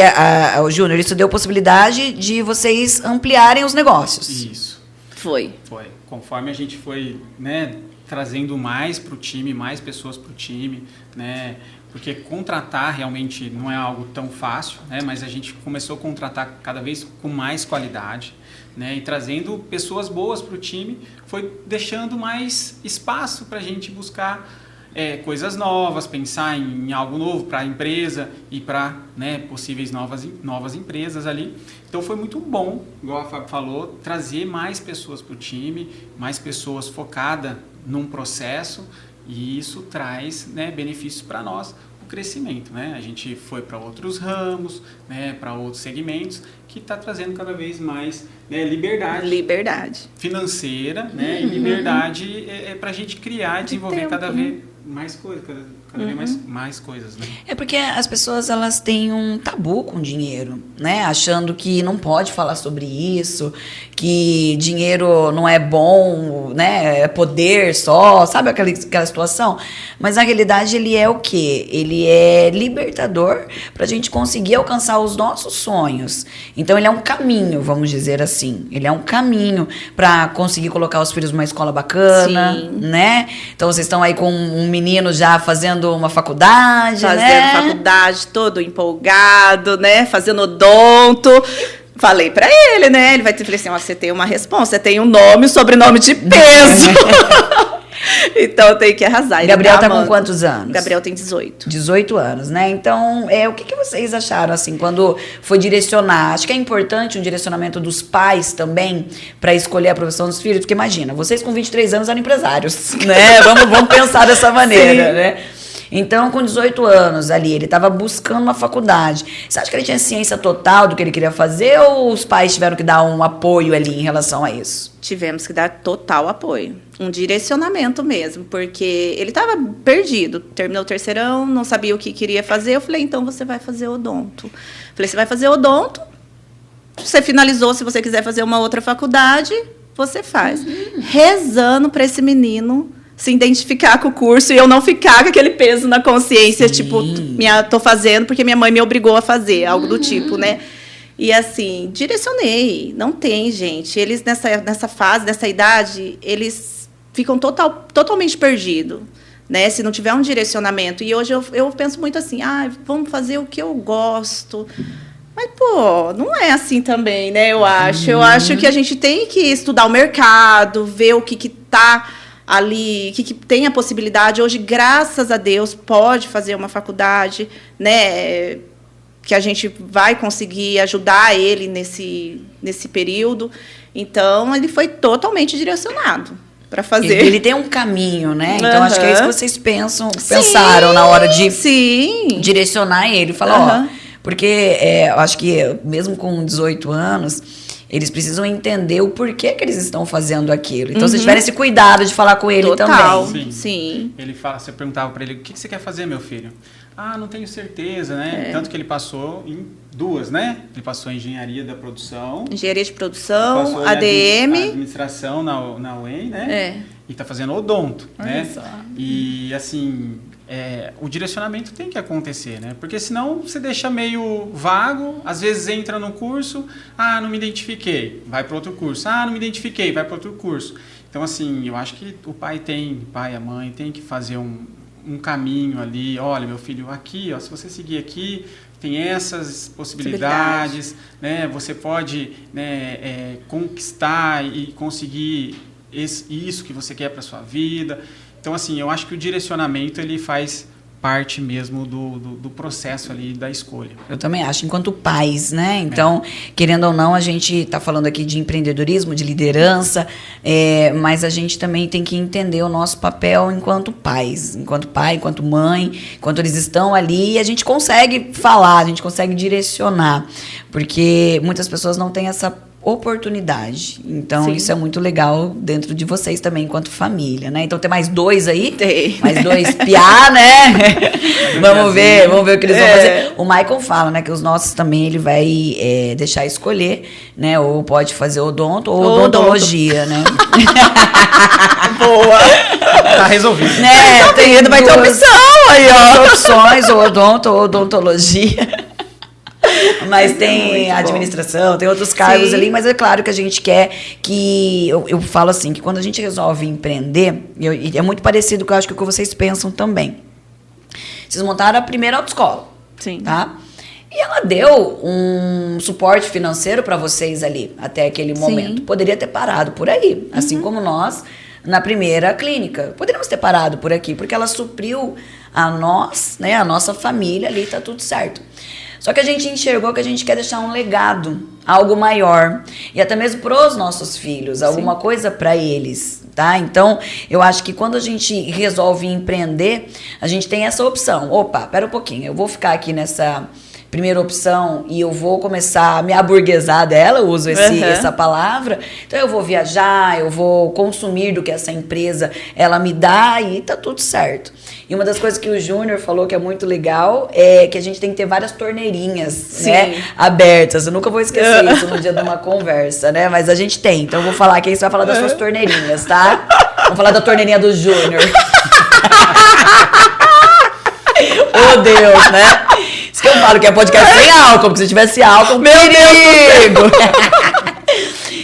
o Júnior, isso deu possibilidade de vocês ampliarem os negócios. Isso. Foi. Conforme a gente foi, né, trazendo mais para o time, mais pessoas para o time, né, porque contratar realmente não é algo tão fácil, né, mas a gente começou a contratar cada vez com mais qualidade, né, e trazendo pessoas boas para o time, foi deixando mais espaço para a gente buscar coisas novas, pensar em algo novo para a empresa e para, né, possíveis novas empresas ali. Então foi muito bom, igual a Fábio falou, trazer mais pessoas para o time, mais pessoas focadas num processo, e isso traz, né, benefícios para nós, o crescimento, né? A gente foi para outros ramos, né, para outros segmentos, que está trazendo cada vez mais, né, liberdade financeira, né, e liberdade para a gente criar e desenvolver cada vez mais coisas, cada vez mais coisas, né? É porque as pessoas, elas têm um tabu com dinheiro, né? Achando que não pode falar sobre isso, que dinheiro não é bom, né? É poder só, sabe aquela situação? Mas na realidade ele é o quê? Ele é libertador pra gente conseguir alcançar os nossos sonhos. Então ele é um caminho, vamos dizer assim. Ele é um caminho pra conseguir colocar os filhos numa escola bacana, Sim. né? Então vocês estão aí com um menino já fazendo uma faculdade, Fazendo faculdade, todo empolgado, né? Fazendo odonto. Falei pra ele, né? Ele vai ter falei assim, ó, você tem uma responsa, você tem um nome, sobrenome de peso. Então tem que arrasar. Ele Gabriel tá com quantos anos? Gabriel tem 18. 18 anos, né? Então, o que vocês acharam, assim, quando foi direcionar? Acho que é importante um direcionamento dos pais também para escolher a profissão dos filhos, porque imagina, vocês com 23 anos eram empresários, né? Vamos pensar dessa maneira, né? Então, com 18 anos ali, ele estava buscando uma faculdade. Você acha que ele tinha ciência total do que ele queria fazer ou os pais tiveram que dar um apoio ali em relação a isso? Tivemos que dar total apoio. Um direcionamento mesmo, porque ele estava perdido. Terminou o terceirão, não sabia o que queria fazer. Eu falei, então você vai fazer odonto. Falei, você vai fazer odonto, você finalizou, se você quiser fazer uma outra faculdade, você faz. Rezando para esse menino se identificar com o curso e eu não ficar com aquele peso na consciência, tipo, tô fazendo porque minha mãe me obrigou a fazer, algo do tipo, né? E assim, direcionei. Não tem, gente. Eles, nessa fase, nessa idade, eles ficam totalmente perdidos, né? Se não tiver um direcionamento. E hoje eu penso muito assim, vamos fazer o que eu gosto. Mas, pô, não é assim também, né? Eu acho que a gente tem que estudar o mercado, ver o que tá ali, que tem a possibilidade. Hoje, graças a Deus, pode fazer uma faculdade, né? Que a gente vai conseguir ajudar ele nesse período. Então, ele foi totalmente direcionado para fazer. Ele tem um caminho, né? Então, acho que é isso que vocês pensaram na hora de direcionar ele. Falar, porque eu acho que mesmo com 18 anos, eles precisam entender o porquê que eles estão fazendo aquilo. Então, se tiverem esse cuidado de falar com ele também. Sim. Você perguntava para ele, o que você quer fazer, meu filho? Não tenho certeza, né? Tanto que ele passou em duas, né? Ele passou em engenharia da produção. Engenharia de produção, passou ADM. Em administração na UEM, né? E tá fazendo odonto, né? Só. E, assim, o direcionamento tem que acontecer, né? Porque senão você deixa meio vago, às vezes entra no curso, não me identifiquei, vai para outro curso. Não me identifiquei, vai para outro curso. Então, assim, eu acho que o pai e a mãe tem que fazer um caminho ali. Olha, meu filho, aqui, se você seguir aqui, tem essas possibilidades, né? Você pode, né, conquistar e conseguir isso que você quer para sua vida. Então, assim, eu acho que o direcionamento ele faz parte mesmo do processo ali da escolha. Eu também acho, enquanto pais, né? Então, querendo ou não, a gente está falando aqui de empreendedorismo, de liderança, mas a gente também tem que entender o nosso papel enquanto pais, enquanto pai, enquanto mãe, enquanto eles estão ali, e a gente consegue falar, a gente consegue direcionar, porque muitas pessoas não têm essa oportunidade. Então, Sim. isso é muito legal dentro de vocês também, enquanto família, né? Então, tem mais 2 aí? Tem. Mais 2 piá, né? vamos ver o que eles vão fazer. O Maicon fala, né, que os nossos também ele vai deixar escolher, né? Ou pode fazer odonto ou odontologia, né? Boa. Tá resolvido. Né? Vai ter opção aí, ó. Duas opções, ou odonto ou odontologia. Mas tem administração, tem outros cargos ali, mas é claro que a gente quer que... Eu falo assim, que quando a gente resolve empreender, e é muito parecido com o que vocês pensam também. Vocês montaram a primeira autoescola, Sim. tá? E ela deu um suporte financeiro para vocês ali, até aquele momento. Sim. Poderia ter parado por aí, assim como nós, na primeira clínica. Poderíamos ter parado por aqui, porque ela supriu a nós, né, a nossa família ali, tá tudo certo. Só que a gente enxergou que a gente quer deixar um legado, algo maior. E até mesmo para os nossos filhos, alguma coisa para eles, tá? Então, eu acho que quando a gente resolve empreender, a gente tem essa opção. Opa, pera um pouquinho, eu vou ficar aqui nessa primeira opção e eu vou começar a me aburguesar dela, eu uso essa palavra. Então, eu vou viajar, eu vou consumir do que essa empresa ela me dá e tá tudo certo. E uma das coisas que o Júnior falou que é muito legal é que a gente tem que ter várias torneirinhas, né, abertas. Eu nunca vou esquecer isso no dia de uma conversa, né? Mas a gente tem. Então eu vou falar que aí você vai falar das suas torneirinhas, tá? Vamos falar da torneirinha do Júnior. Oh, Deus, né? Isso que eu falo que é podcast sem álcool, porque se tivesse álcool, meu perigo!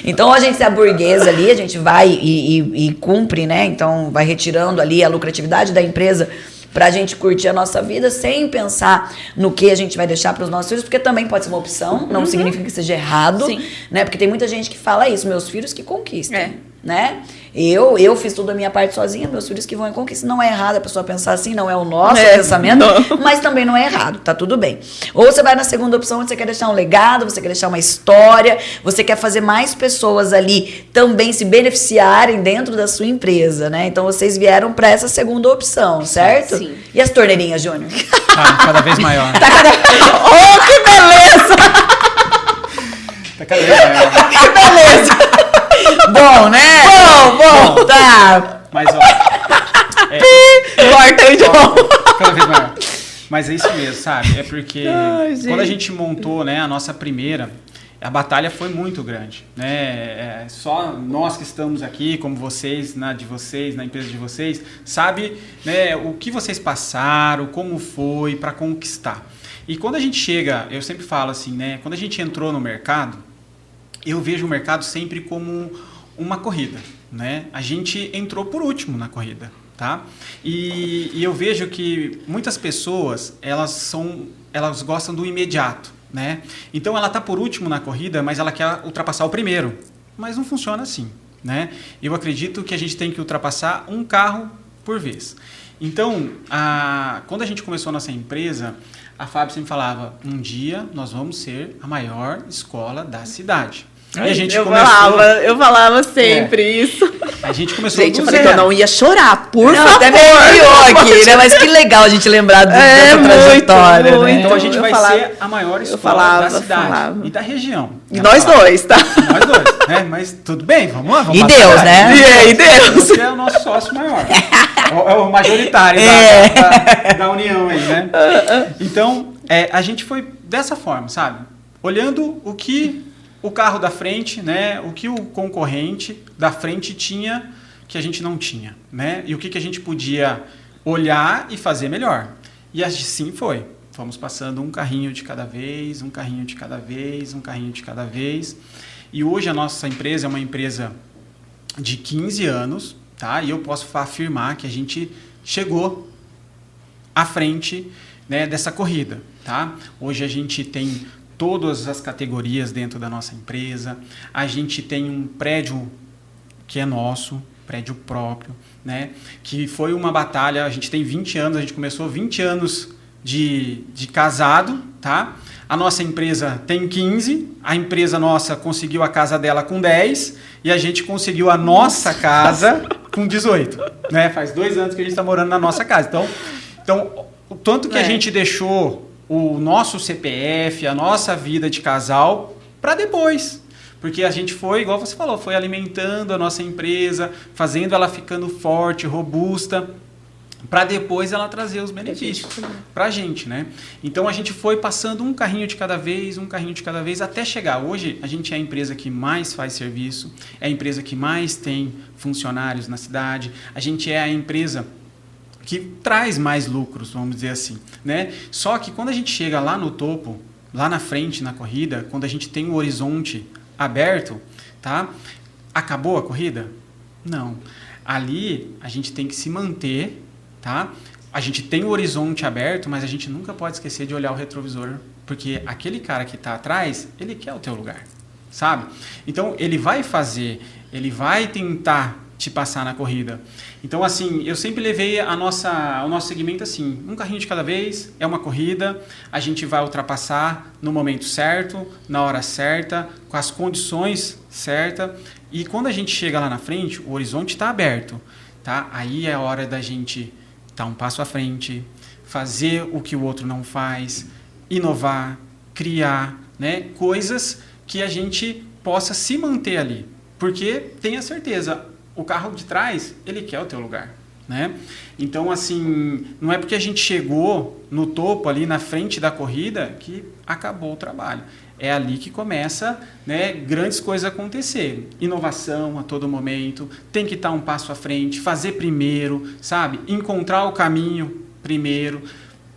Então a gente se aburguesa ali, a gente vai e cumpre, né? Então vai retirando ali a lucratividade da empresa pra gente curtir a nossa vida sem pensar no que a gente vai deixar para os nossos filhos, porque também pode ser uma opção, não significa que seja errado, né? Porque tem muita gente que fala isso, meus filhos que conquistem, né? Eu fiz tudo a minha parte sozinha, meus filhos que vão em conquista. Não é errado a pessoa pensar assim, não é o nosso pensamento, mas também não é errado, tá tudo bem. Ou você vai na segunda opção, onde você quer deixar um legado, você quer deixar uma história, você quer fazer mais pessoas ali também se beneficiarem dentro da sua empresa, né? Então vocês vieram para essa segunda opção, certo? Sim. E as torneirinhas, Júnior? Tá cada vez maior. Oh, que beleza! Tá cada vez maior. Que beleza! Bom, né? Bom, tá. Mas, ó... Corta aí de novo. Cada vez maior. Mas é isso mesmo, sabe? É porque quando a gente montou, né, a nossa primeira, a batalha foi muito grande, né? Só nós que estamos aqui, como vocês, na empresa de vocês, sabe, né, o que vocês passaram, como foi para conquistar. E quando a gente chega, eu sempre falo assim, né? Quando a gente entrou no mercado, eu vejo o mercado sempre como uma corrida, né? A gente entrou por último na corrida, tá? E eu vejo que muitas pessoas, elas gostam do imediato, né? Então ela tá por último na corrida, mas ela quer ultrapassar o primeiro. Mas não funciona assim, né? Eu acredito que a gente tem que ultrapassar um carro por vez. Então, quando a gente começou a nossa empresa, a Fábio sempre falava, um dia nós vamos ser a maior escola da cidade. E a gente Eu falava sempre isso. A gente começou Gente, eu falei que eu não ia chorar, por favor. Até melhorou aqui, né? Mas que legal a gente lembrar dessa trajetória, muito, né? Então a gente vai ser a maior escola da cidade e da região. E nós dois, tá? Nós dois, né? Mas tudo bem, vamos lá. Vamos E Deus, né? E Deus. Você é o nosso sócio maior. É o majoritário da união aí, né? Então, a gente foi dessa forma, sabe? Olhando o que o carro da frente, né? O que o concorrente da frente tinha que a gente não tinha, né? E o que a gente podia olhar e fazer melhor. E assim foi. Fomos passando um carrinho de cada vez, um carrinho de cada vez, um carrinho de cada vez. E hoje a nossa empresa é uma empresa de 15 anos, tá? E eu posso afirmar que a gente chegou à frente, né, dessa corrida, tá? Hoje a gente tem todas as categorias dentro da nossa empresa. A gente tem um prédio que é nosso, prédio próprio, né? Que foi uma batalha, a gente tem 20 anos, a gente começou 20 anos de casado, tá? A nossa empresa tem 15, a empresa nossa conseguiu a casa dela com 10 e a gente conseguiu a nossa casa com 18, né? Faz 2 anos que a gente está morando na nossa casa. Então o tanto que a gente deixou o nosso CPF, a nossa vida de casal para depois. Porque a gente foi, igual você falou, foi alimentando a nossa empresa, fazendo ela ficando forte, robusta, para depois ela trazer os benefícios para a gente, né? Então a gente foi passando um carrinho de cada vez, até chegar. Hoje a gente é a empresa que mais faz serviço, é a empresa que mais tem funcionários na cidade, a gente é a empresa que traz mais lucros, vamos dizer assim, né? Só que quando a gente chega lá no topo, lá na frente na corrida, quando a gente tem o horizonte aberto, tá? Acabou a corrida? Não. Ali a gente tem que se manter, tá? A gente tem o horizonte aberto, mas a gente nunca pode esquecer de olhar o retrovisor, porque aquele cara que está atrás, ele quer o teu lugar, sabe? Então, ele vai tentar te passar na corrida. Então, assim, eu sempre levei o nosso segmento assim, um carrinho de cada vez, é uma corrida, a gente vai ultrapassar no momento certo, na hora certa, com as condições certas, e quando a gente chega lá na frente, o horizonte está aberto, tá? Aí é a hora da gente dar um passo à frente, fazer o que o outro não faz, inovar, criar, né, coisas que a gente possa se manter ali. Porque tenha certeza, o carro de trás, ele quer o teu lugar, né? Então, assim, não é porque a gente chegou no topo ali na frente da corrida que acabou o trabalho. É ali que começa, né, grandes coisas a acontecer. Inovação a todo momento, tem que estar um passo à frente, fazer primeiro, sabe? Encontrar o caminho primeiro,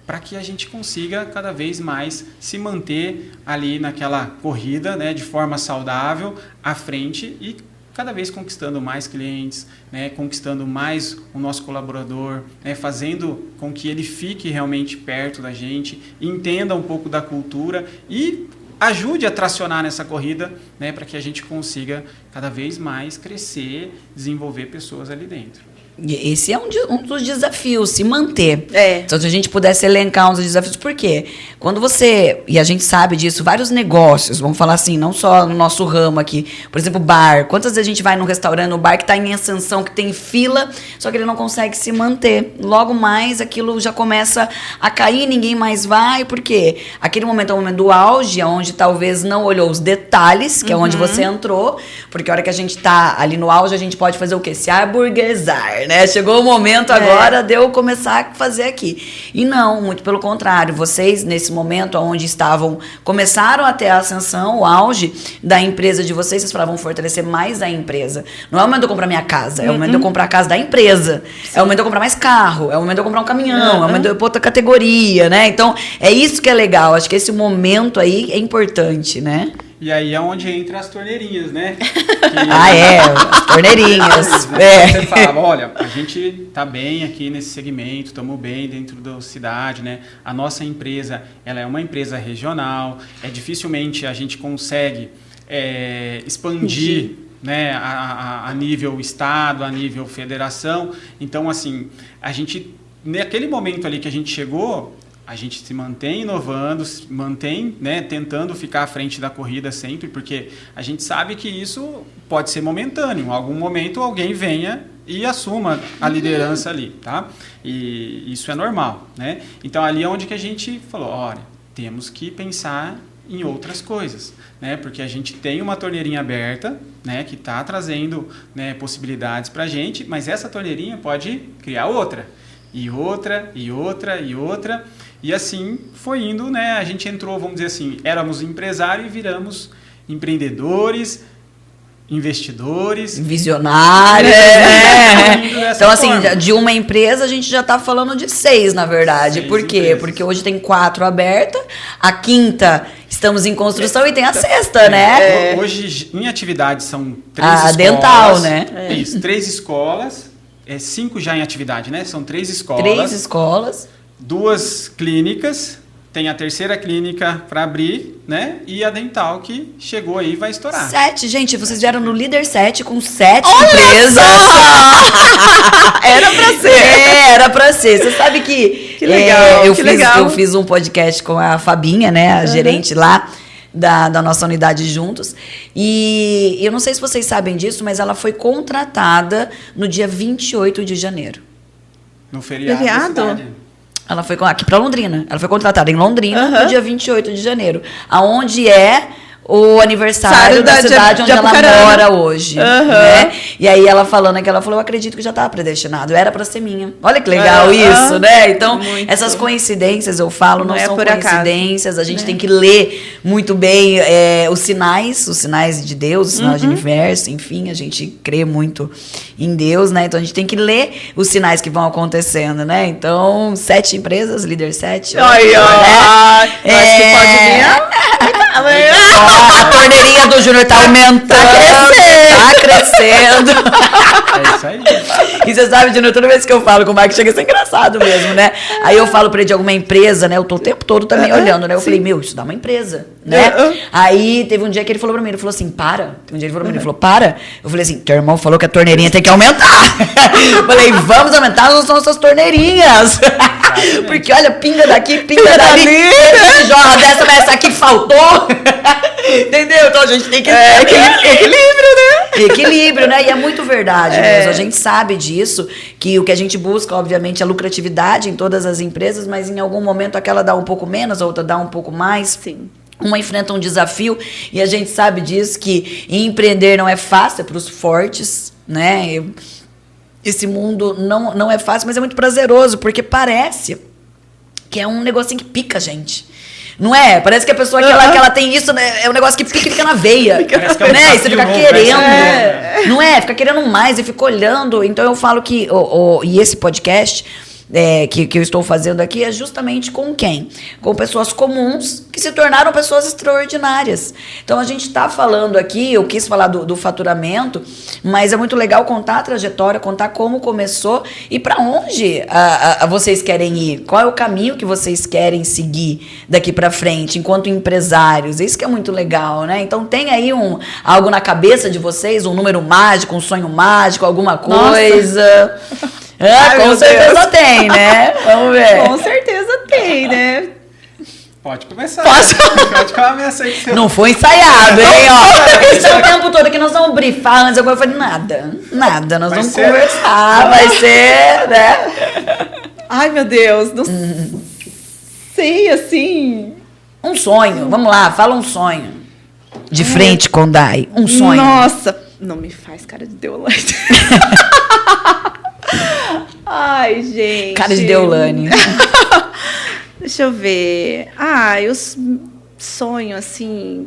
para que a gente consiga cada vez mais se manter ali naquela corrida, né, de forma saudável, à frente e cada vez conquistando mais clientes, né, conquistando mais o nosso colaborador, né, fazendo com que ele fique realmente perto da gente, entenda um pouco da cultura e ajude a tracionar nessa corrida, né, para que a gente consiga cada vez mais crescer, desenvolver pessoas ali dentro. Esse é um dos desafios, se manter. É. Se a gente pudesse elencar uns desafios, por quê? Quando você, e a gente sabe disso, vários negócios, vamos falar assim, não só no nosso ramo aqui, por exemplo, bar. Quantas vezes a gente vai num restaurante, no bar que está em ascensão, que tem fila, só que ele não consegue se manter. Logo mais, aquilo já começa a cair, ninguém mais vai, por quê? Aquele momento é o momento do auge, onde talvez não olhou os detalhes, que é onde você entrou, porque a hora que a gente está ali no auge, a gente pode fazer o quê? Se aburguesar, né? Chegou o momento agora de eu começar a fazer aqui. E não, muito pelo contrário. Vocês, nesse momento onde começaram a ter a ascensão, o auge da empresa de vocês falavam, vão fortalecer mais a empresa. Não é o momento de eu comprar minha casa, é o momento de eu comprar a casa da empresa. Sim. É o momento de eu comprar mais carro, é o momento de eu comprar um caminhão, é o momento de eu pôr outra categoria, né? Então, é isso que é legal. Acho que esse momento aí é importante, né? E aí é onde entra as torneirinhas, né? As torneirinhas. Você fala, olha, a gente tá bem aqui nesse segmento, estamos bem dentro da cidade, né? A nossa empresa, ela é uma empresa regional, dificilmente a gente consegue expandir, né, a nível estado, a nível federação. Então, assim, a gente, naquele momento ali que a gente chegou, a gente se mantém inovando, se mantém, né, tentando ficar à frente da corrida sempre, porque a gente sabe que isso pode ser momentâneo. Em algum momento alguém venha e assuma a liderança ali, tá? E isso é normal, né? Então ali é onde que a gente falou, olha, temos que pensar em outras coisas, né? Porque a gente tem uma torneirinha aberta, né, que está trazendo, né, possibilidades para a gente, mas essa torneirinha pode criar outra, e outra, e outra, e outra. E assim foi indo, né? A gente entrou, vamos dizer assim, éramos empresários e viramos empreendedores, investidores, visionários, né? Então, assim, de uma empresa a gente já está falando de 6, na verdade. 6 Por quê? empresas. Porque hoje tem 4 abertas, a 5ª estamos em construção e tem a 6ª, né? Hoje, em atividade, são 3 escolas. A dental, né? Isso, 3 escolas, 5 já em atividade, né? São 3 escolas. 3 escolas. 2 clínicas, tem a 3ª clínica para abrir, né? E a dental que chegou aí vai estourar. 7, gente, vocês vieram no Líder 7 com 7 empresas. Era pra ser. Era pra ser. Você sabe que legal, eu fiz um podcast com a Fabinha, né? A gerente lá da nossa unidade juntos. E eu não sei se vocês sabem disso, mas ela foi contratada no dia 28 de janeiro. No feriado da cidade. Ela foi aqui para Londrina. Ela foi contratada em Londrina no dia 28 de janeiro. Aonde é o aniversário da cidade onde ela mora hoje, né? E aí ela falando que ela falou, eu acredito que já estava predestinado, era para ser minha. Olha que legal isso, né? Então, essas coincidências, eu falo, não são coincidências, a gente tem que ler muito bem os sinais de Deus, os sinais de universo, enfim, a gente crê muito em Deus, né? Então, a gente tem que ler os sinais que vão acontecendo, né? Então, 7 empresas, líder 7. Acho que pode vir. A torneirinha do Júnior tá aumentando. Tá crescendo. É isso aí. E você sabe, Júnior, toda vez que eu falo com o Mike, chega a ser engraçado mesmo, né? Aí eu falo pra ele de alguma empresa, né? Eu tô o tempo todo também olhando, né? Eu falei, meu, isso dá uma empresa, né? Aí teve um dia que ele falou pra mim, ele falou assim, para. Um dia ele falou pra mim, ele falou, para. Eu falei assim, teu irmão falou que a torneirinha tem que aumentar. Eu falei, vamos aumentar as nossas torneirinhas. Porque olha, pinga daqui, pinga dali. Jorra dessa, mas essa aqui faltou. Entendeu? Então a gente tem que equilíbrio, né? Equilíbrio, né? E é muito verdade mesmo. A gente sabe disso, que o que a gente busca, obviamente, é lucratividade em todas as empresas, mas em algum momento aquela dá um pouco menos, a outra dá um pouco mais. Sim. Uma enfrenta um desafio e a gente sabe disso, que empreender não é fácil, é para os fortes, né? Esse mundo não é fácil, mas é muito prazeroso, porque parece que é um negocinho que pica a gente. Não é? Parece que a pessoa que ela tem isso, né, é um negócio que fica na veia. Parece que é um né? E você fica novo, querendo. Não é? Fica querendo mais e fica olhando. Então eu falo que. E esse podcast que eu estou fazendo aqui é justamente com quem? Com pessoas comuns que se tornaram pessoas extraordinárias. Então a gente está falando aqui, eu quis falar do faturamento, mas é muito legal contar a trajetória, contar como começou e para onde vocês querem ir. Qual é o caminho que vocês querem seguir daqui para frente, enquanto empresários. Isso que é muito legal, né? Então tem aí algo na cabeça de vocês, um número mágico, um sonho mágico, alguma coisa. Com certeza tem, né? Vamos ver. Com certeza tem, né? Pode começar. Posso? Pode começar aí. Não foi ensaiado, hein? Ó, isso é o tempo todo que nós vamos brifar antes. Eu falei, nada. Nós vamos conversar. Vai ser, né? Ai, meu Deus. Não sei, assim... Um sonho. Vamos lá, fala um sonho. De frente com Dai. Um sonho. Nossa. Não me faz cara de Deolane. Ai, gente. Cara de Deolane. Deixa eu ver. Eu sonho, assim...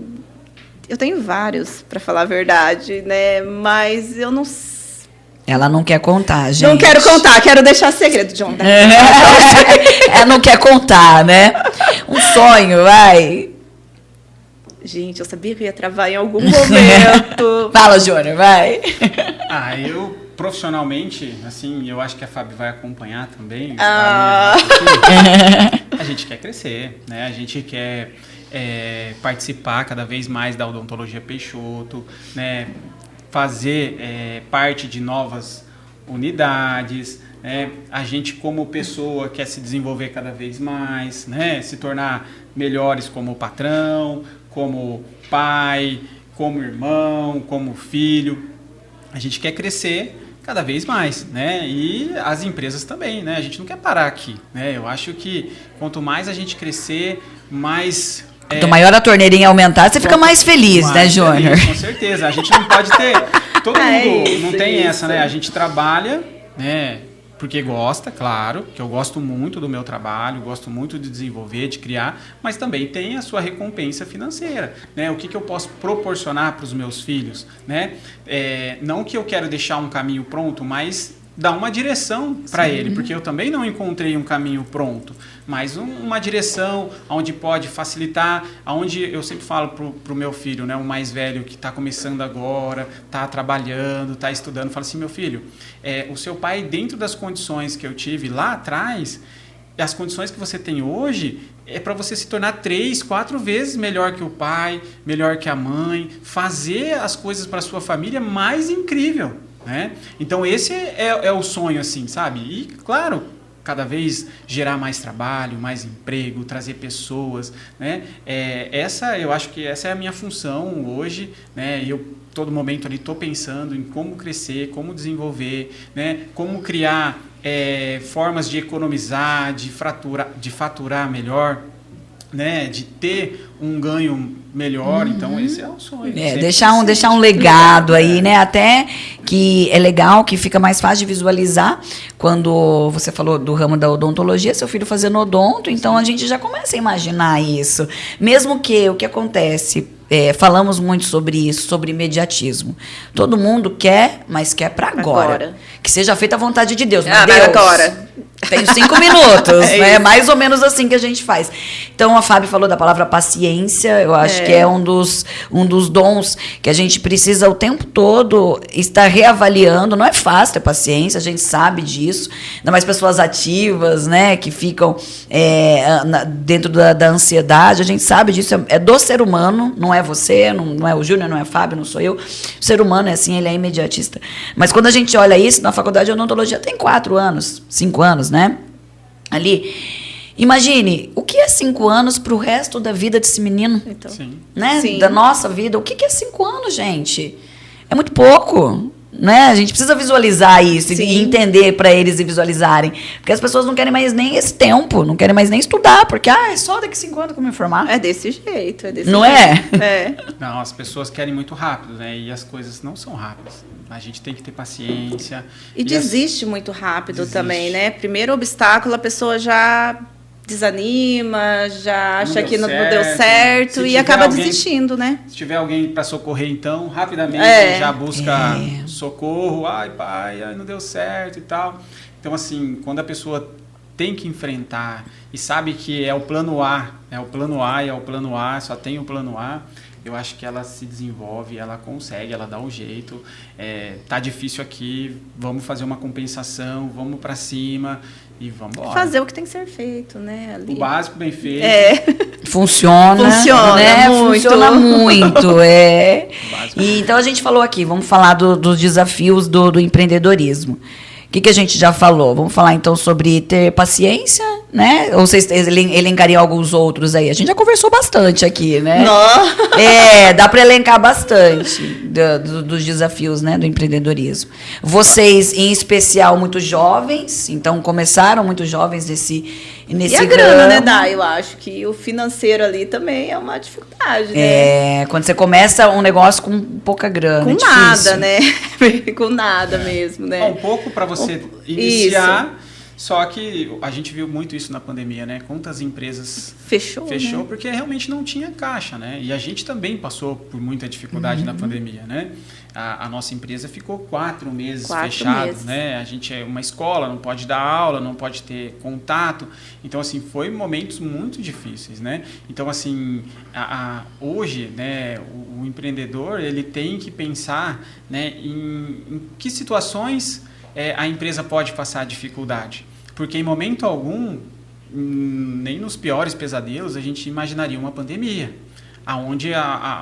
Eu tenho vários, pra falar a verdade, né? Mas eu não... Ela não quer contar, gente. Não quero contar, quero deixar segredo, John. Ela não quer contar, né? Um sonho, vai. Gente, eu sabia que eu ia travar em algum momento. Fala, Júnior, vai. Eu... Profissionalmente, assim, eu acho que a Fábio vai acompanhar também. Ah. A gente quer crescer, né? A gente quer participar cada vez mais da Odontologia Peixoto, né? Fazer parte de novas unidades, né? A gente, como pessoa, quer se desenvolver cada vez mais, né? Se tornar melhores como patrão, como pai, como irmão, como filho. A gente quer crescer cada vez mais, né? E as empresas também, né? A gente não quer parar aqui, né? Eu acho que quanto mais a gente crescer, mais... Quanto maior a torneirinha aumentar, você fica mais feliz, mais né, Júnior? Com certeza. A gente não pode ter... Todo mundo não tem essa, né? A gente trabalha, né? Porque gosta, claro, que eu gosto muito do meu trabalho, gosto muito de desenvolver, de criar, mas também tem a sua recompensa financeira, né? O que eu posso proporcionar para os meus filhos, né? Não que eu quero deixar um caminho pronto, mas dar uma direção para ele, porque eu também não encontrei um caminho pronto, mas uma direção onde pode facilitar, onde eu sempre falo pro meu filho, né, o mais velho que está começando agora, está trabalhando, está estudando, falo assim, meu filho, o seu pai, dentro das condições que eu tive lá atrás, as condições que você tem hoje é para você se tornar 3, 4 vezes melhor que o pai, melhor que a mãe, fazer as coisas para sua família mais incrível, né? Então esse é o sonho, assim, sabe? E claro, cada vez gerar mais trabalho, mais emprego, trazer pessoas, né? Eu acho que essa é a minha função hoje, né? Eu todo momento ali estou pensando em como crescer, como desenvolver, né? Como criar formas de economizar, de faturar melhor. né, de ter um ganho melhor, então esse é o sonho. Deixar um legado aí, né? Até que é legal, que fica mais fácil de visualizar quando você falou do ramo da odontologia, seu filho fazendo odonto, então a gente já começa a imaginar isso. Mesmo que o que acontece, falamos muito sobre isso, sobre imediatismo. Todo mundo quer, mas quer para agora. Que seja feita a vontade de Deus. Deus, agora. Tenho 5 minutos, é mais ou menos assim que a gente faz. Então, a Fábio falou da palavra paciência, eu acho que é um dos dons que a gente precisa o tempo todo estar reavaliando. Não é fácil ter paciência, a gente sabe disso. Ainda mais pessoas ativas, né, que ficam dentro da ansiedade, a gente sabe disso, é do ser humano, não é você, não é o Júnior, não é a Fábio, não sou eu. O ser humano é assim, ele é imediatista. Mas quando a gente olha isso, na faculdade de odontologia tem 4 anos, 5 anos, né? Ali. Imagine, o que é 5 anos para o resto da vida desse menino? Então, Né? Sim. Da nossa vida. O que é 5 anos, gente? É muito pouco. Né? A gente precisa visualizar isso e entender para eles e visualizarem. Porque as pessoas não querem mais nem esse tempo, não querem mais nem estudar, porque é só daqui 5 anos que eu me formar. É desse jeito, Não jeito. é? Não, as pessoas querem muito rápido, né? E as coisas não são rápidas. A gente tem que ter paciência. E desiste muito rápido também, né? Primeiro obstáculo, a pessoa já desanima, já acha que não deu certo e acaba desistindo, né? Se tiver alguém para socorrer, então, rapidamente já busca socorro. Ai, pai, não deu certo e tal. Então, assim, quando a pessoa tem que enfrentar e sabe que é o plano A, só tem o plano A, eu acho que ela se desenvolve, ela consegue, ela dá um jeito. Tá difícil aqui, vamos fazer uma compensação, vamos para cima e vamos embora. Fazer o que tem que ser feito, né? Ali. O básico bem feito. Funciona, né? muito. Funciona muito. E, então a gente falou aqui, vamos falar dos desafios do empreendedorismo. O que a gente já falou? Vamos falar então sobre ter paciência, né? Ou vocês elencariam alguns outros aí? A gente já conversou bastante aqui, né? Dá para elencar bastante dos desafios, né, do empreendedorismo. Vocês, em especial, muito jovens, então começaram muito jovens nesse e a grana, né, Dai? Eu acho que o financeiro ali também é uma dificuldade, né? Quando você começa um negócio com pouca grana. Com nada, né? Com nada mesmo, né? Um pouco para você iniciar. Só que a gente viu muito isso na pandemia, né? Quantas empresas fechou, né? Porque realmente não tinha caixa, né? E a gente também passou por muita dificuldade na pandemia, né? A nossa empresa ficou 4 meses fechada, né? A gente é uma escola, não pode dar aula, não pode ter contato. Então, assim, foi momentos muito difíceis, né? Então, assim, hoje, né, o empreendedor, ele tem que pensar, né, em que situações a empresa pode passar dificuldade. Porque em momento algum, nem nos piores pesadelos, a gente imaginaria uma pandemia, onde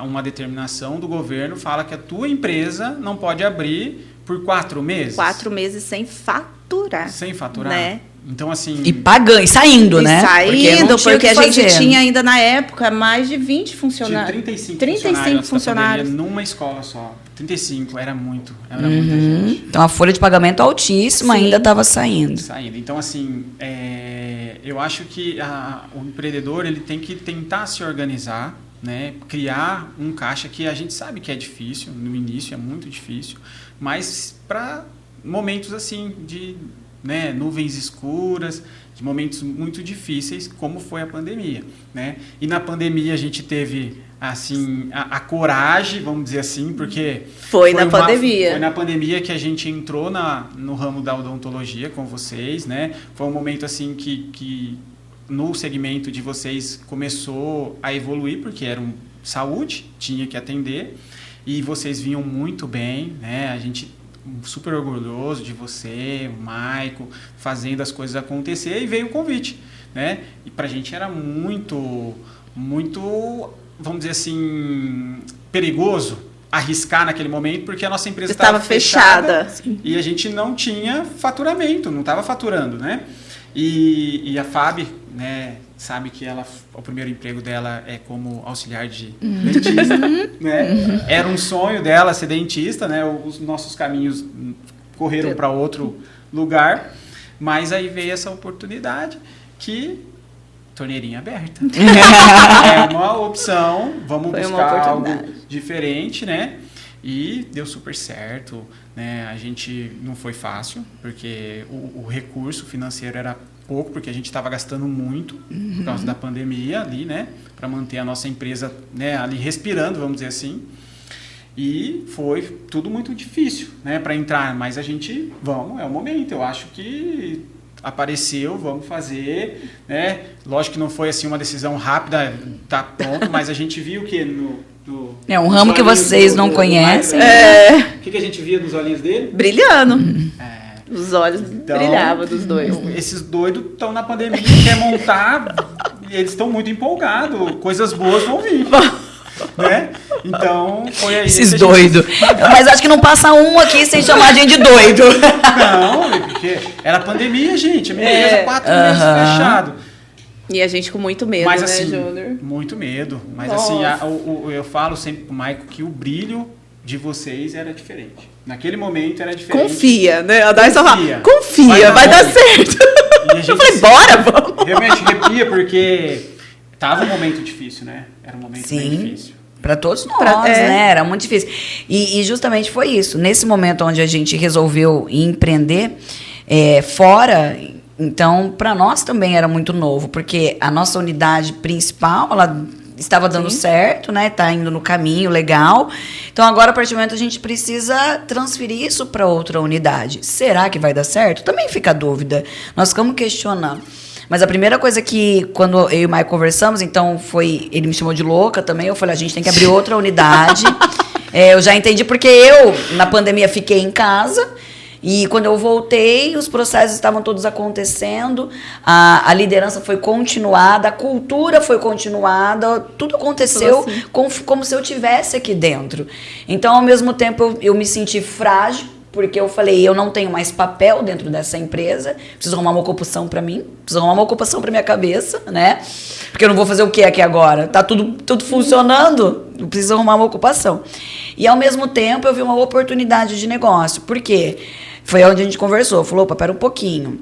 uma determinação do governo fala que a tua empresa não pode abrir por 4 meses. 4 meses sem faturar. Sem faturar. Né? Então, assim... E pagando, e saindo, né? Saindo, porque a gente tinha ainda na época mais de 20 funcionários. Tinha 35 funcionários. Numa escola só. 35, era muita gente. Então, a folha de pagamento altíssima ainda estava saindo. Então, assim, eu acho que o empreendedor ele tem que tentar se organizar, né? Criar um caixa que a gente sabe que é difícil, no início é muito difícil, mas para momentos assim de... né, nuvens escuras, de momentos muito difíceis, como foi a pandemia, né? E na pandemia a gente teve assim a coragem, vamos dizer assim, porque foi na pandemia que a gente entrou no ramo da odontologia com vocês, né? Foi um momento assim que no segmento de vocês começou a evoluir, porque era saúde, tinha que atender, e vocês vinham muito bem, né? A gente super orgulhoso de você, o Maico, fazendo as coisas acontecer, e veio o convite, né? E pra gente era muito, vamos dizer assim, perigoso arriscar naquele momento, porque a nossa empresa estava fechada e a gente não tinha faturamento, não estava faturando, né? E a Fábio, né, sabe que o primeiro emprego dela é como auxiliar de dentista, né? Era um sonho dela ser dentista, né? Os nossos caminhos correram para outro lugar, mas aí veio essa oportunidade que torneirinha aberta. É uma opção, vamos buscar algo diferente, né? E deu super certo, né? A gente não foi fácil, porque o recurso financeiro era pouco, porque a gente estava gastando muito por causa da pandemia ali, né? Para manter a nossa empresa, né, ali respirando, vamos dizer assim. E foi tudo muito difícil, né, para entrar, mas a gente, é o momento, eu acho que apareceu, vamos fazer, né? Lógico que não foi assim uma decisão rápida, tá pronto, mas a gente viu que é um ramo que vocês não conhecem. O que a gente via nos olhinhos dele? Brilhando. Os olhos brilhavam dos dois. Esses doidos estão na pandemia, quer montar, eles estão muito empolgados, coisas boas vão vir. Né? Então, foi aí. Esses doidos. Mas acho que não passa um aqui sem chamar a gente de doido. Não, porque era pandemia, gente. A minha empresa 4 meses fechado. E a gente com muito medo, mas, né, assim, Júnior? Muito medo. Mas assim, eu falo sempre pro Maico que o brilho de vocês era diferente. Naquele momento era diferente. Confia, né? A Dai só fala, confia, vai dar certo. E a gente, eu falei, bora, vamos. Realmente arrepia, porque tava um momento difícil, né? Era um momento bem difícil. Para todos nós, né? Era muito difícil. E justamente foi isso. Nesse momento onde a gente resolveu empreender fora, então, para nós também era muito novo, porque a nossa unidade principal, ela estava dando certo, né? Tá indo no caminho legal. Então, agora, a partir do momento, a gente precisa transferir isso para outra unidade. Será que vai dar certo? Também fica a dúvida. Nós ficamos questionando. Mas a primeira coisa que, quando eu e o Maicon conversamos, então, foi... Ele me chamou de louca também. Eu falei, a gente tem que abrir outra unidade. Eu já entendi, porque eu, na pandemia, fiquei em casa. E quando eu voltei, os processos estavam todos acontecendo. A liderança foi continuada, a cultura foi continuada. Tudo aconteceu assim, como se eu estivesse aqui dentro. Então, ao mesmo tempo, eu me senti frágil. Porque eu falei, eu não tenho mais papel dentro dessa empresa, preciso arrumar uma ocupação para mim, preciso arrumar uma ocupação para minha cabeça, né? Porque eu não vou fazer o que aqui agora? Tá tudo funcionando, eu preciso arrumar uma ocupação. E ao mesmo tempo eu vi uma oportunidade de negócio. Por quê? Foi onde a gente conversou, falou, opa, pera um pouquinho.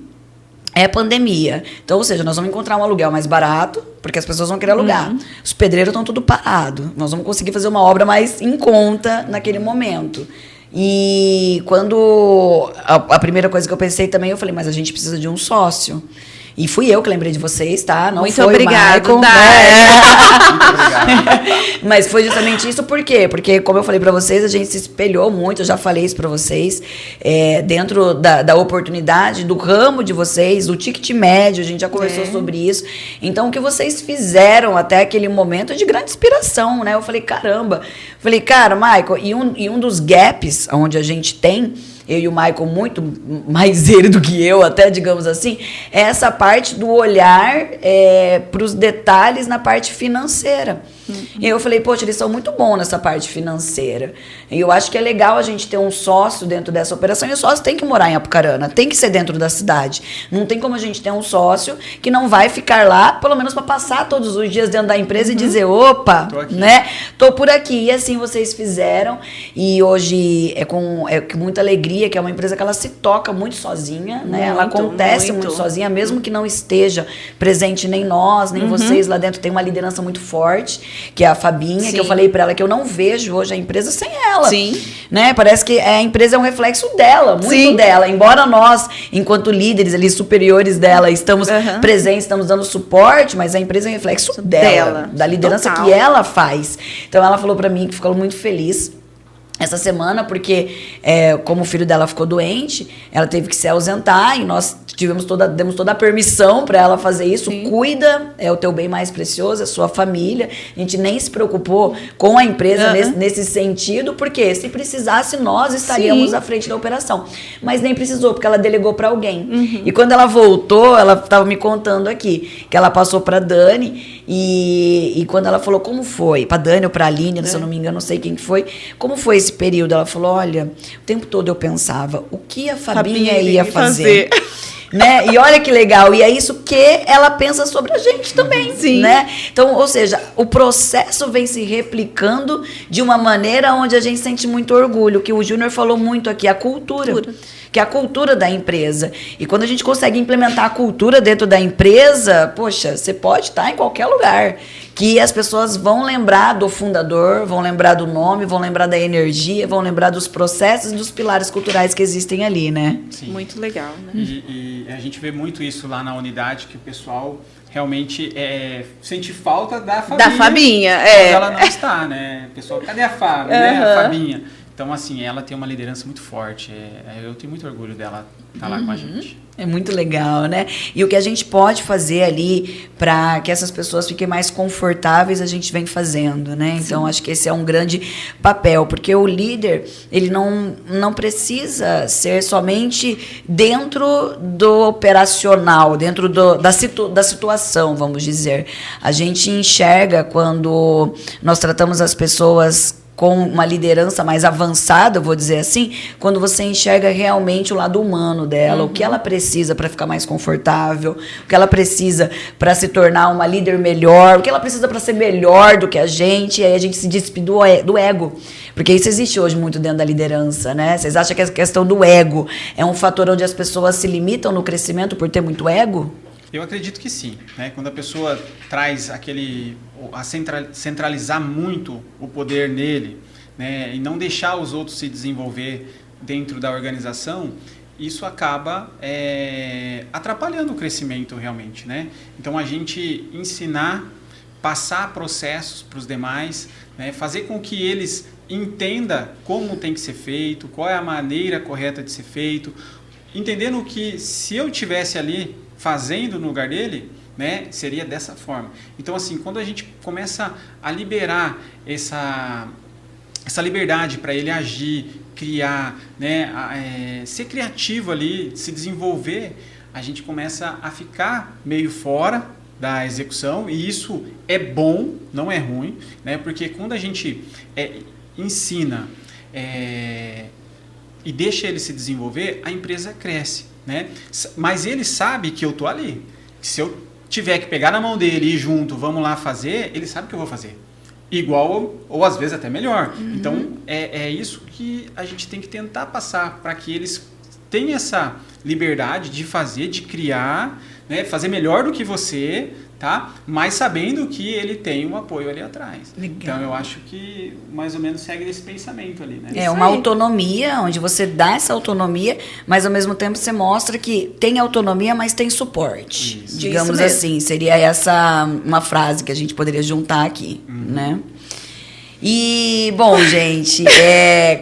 É pandemia. Então, ou seja, nós vamos encontrar um aluguel mais barato, porque as pessoas vão querer alugar. Os pedreiros estão tudo parados. Nós vamos conseguir fazer uma obra mais em conta naquele momento. E quando a primeira coisa que eu pensei também, eu falei, mas a gente precisa de um sócio. E fui eu que lembrei de vocês, tá? Não muito foi obrigado, o Maicon, Muito obrigado. Mas foi justamente isso, por quê? Porque, como eu falei pra vocês, a gente se espelhou muito, eu já falei isso pra vocês, dentro da oportunidade, do ramo de vocês, do ticket médio, a gente já conversou sobre isso. Então, o que vocês fizeram até aquele momento é de grande inspiração, né? Eu falei, caramba. Falei, cara, Maicon, e um dos gaps onde a gente tem, eu e o Maicon muito mais ele do que eu, até, digamos assim, é essa parte do olhar para os detalhes na parte financeira. E eu falei, poxa, eles são muito bons nessa parte financeira. E eu acho que é legal a gente ter um sócio dentro dessa operação, e o sócio tem que morar em Apucarana, tem que ser dentro da cidade. Não tem como a gente ter um sócio que não vai ficar lá, pelo menos para passar todos os dias dentro da empresa e dizer, opa, né? Tô por aqui. E assim vocês fizeram. E hoje é com muita alegria, que é uma empresa que ela se toca muito sozinha, né? Ela acontece muito sozinha, mesmo que não esteja presente nem nós, nem vocês lá dentro. Tem uma liderança muito forte, que é a Fabinha, que eu falei pra ela que eu não vejo hoje a empresa sem ela. Sim. Né? Parece que a empresa é um reflexo dela, muito dela. Embora nós, enquanto líderes ali superiores dela, estamos presentes, estamos dando suporte, mas a empresa é um reflexo dela, da liderança que ela faz. Então ela falou pra mim que ficou muito feliz essa semana, porque como o filho dela ficou doente, ela teve que se ausentar e nós demos toda a permissão para ela fazer isso. Cuida, é o teu bem mais precioso, é a sua família. A gente nem se preocupou com a empresa nesse sentido, porque se precisasse, nós estaríamos à frente da operação. Mas nem precisou, porque ela delegou para alguém. E quando ela voltou, ela estava me contando aqui, que ela passou para Dani, e quando ela falou como foi, para Dani ou para Aline, se eu não me engano, não sei quem foi, como foi esse período? Ela falou, olha, o tempo todo eu pensava, o que a Fabinha ia fazer? Né? E olha que legal, e é isso que ela pensa sobre a gente também, né? Então, ou seja, o processo vem se replicando de uma maneira onde a gente sente muito orgulho, que o Júnior falou muito aqui, a cultura. que é a cultura da empresa. E quando a gente consegue implementar a cultura dentro da empresa, poxa, você pode estar em qualquer lugar, que as pessoas vão lembrar do fundador, vão lembrar do nome, vão lembrar da energia, vão lembrar dos processos e dos pilares culturais que existem ali, né? Sim. Muito legal, né? E a gente vê muito isso lá na unidade, que o pessoal realmente sente falta da Fabinha. Da Fabinha, Mas ela não está, né? Pessoal, cadê a Fábio, né? A Fabinha. Então, assim, ela tem uma liderança muito forte. Eu tenho muito orgulho dela estar lá com a gente. É muito legal, né? E o que a gente pode fazer ali para que essas pessoas fiquem mais confortáveis, a gente vem fazendo, né? Então, acho que esse é um grande papel, porque o líder, ele não precisa ser somente dentro do operacional, dentro da situação, vamos dizer. A gente enxerga quando nós tratamos as pessoas com uma liderança mais avançada, eu vou dizer assim, quando você enxerga realmente o lado humano dela, o que ela precisa para ficar mais confortável, o que ela precisa para se tornar uma líder melhor, o que ela precisa para ser melhor do que a gente, e aí a gente se despide do ego. Porque isso existe hoje muito dentro da liderança, né? Vocês acham que a questão do ego é um fator onde as pessoas se limitam no crescimento por ter muito ego? Eu acredito que sim, né? Quando a pessoa traz centralizar muito o poder nele, né? E não deixar os outros se desenvolver dentro da organização, isso acaba atrapalhando o crescimento realmente, né? Então a gente ensinar, passar processos para os demais, né? Fazer com que eles entendam como tem que ser feito, qual é a maneira correta de ser feito, entendendo que se eu tivesse ali fazendo no lugar dele, né, seria dessa forma. Então, assim, quando a gente começa a liberar essa liberdade para ele agir, criar, né, ser criativo ali, se desenvolver, a gente começa a ficar meio fora da execução, e isso é bom, não é ruim, né, porque quando a gente ensina e deixa ele se desenvolver, a empresa cresce. Né? Mas ele sabe que eu tô ali. Se eu tiver que pegar na mão dele e ir junto, vamos lá fazer, ele sabe que eu vou fazer. Igual ou às vezes até melhor. Então é isso que a gente tem que tentar passar para que eles tenham essa liberdade de fazer, de criar, né? Fazer melhor do que você, tá? Mas sabendo que ele tem um apoio ali atrás. Legal. Então eu acho que mais ou menos segue esse pensamento ali, né? É uma autonomia, onde você dá essa autonomia, mas ao mesmo tempo você mostra que tem autonomia, mas tem suporte. Isso. Digamos Isso mesmo. assim, seria essa uma frase que a gente poderia juntar aqui, né? E, bom, gente,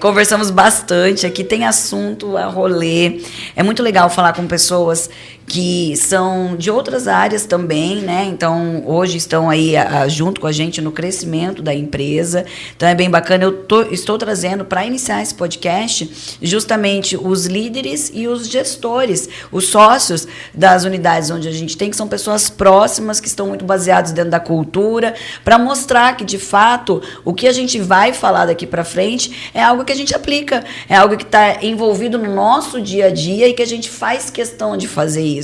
conversamos bastante aqui, tem assunto a rolê. É muito legal falar com pessoas que são de outras áreas também, né? Então, hoje estão aí junto com a gente no crescimento da empresa. Então, é bem bacana. Estou trazendo para iniciar esse podcast justamente os líderes e os gestores, os sócios das unidades onde a gente tem, que são pessoas próximas, que estão muito baseados dentro da cultura, para mostrar que, de fato, o que a gente vai falar daqui para frente é algo que a gente aplica, é algo que está envolvido no nosso dia a dia e que a gente faz questão de fazer isso.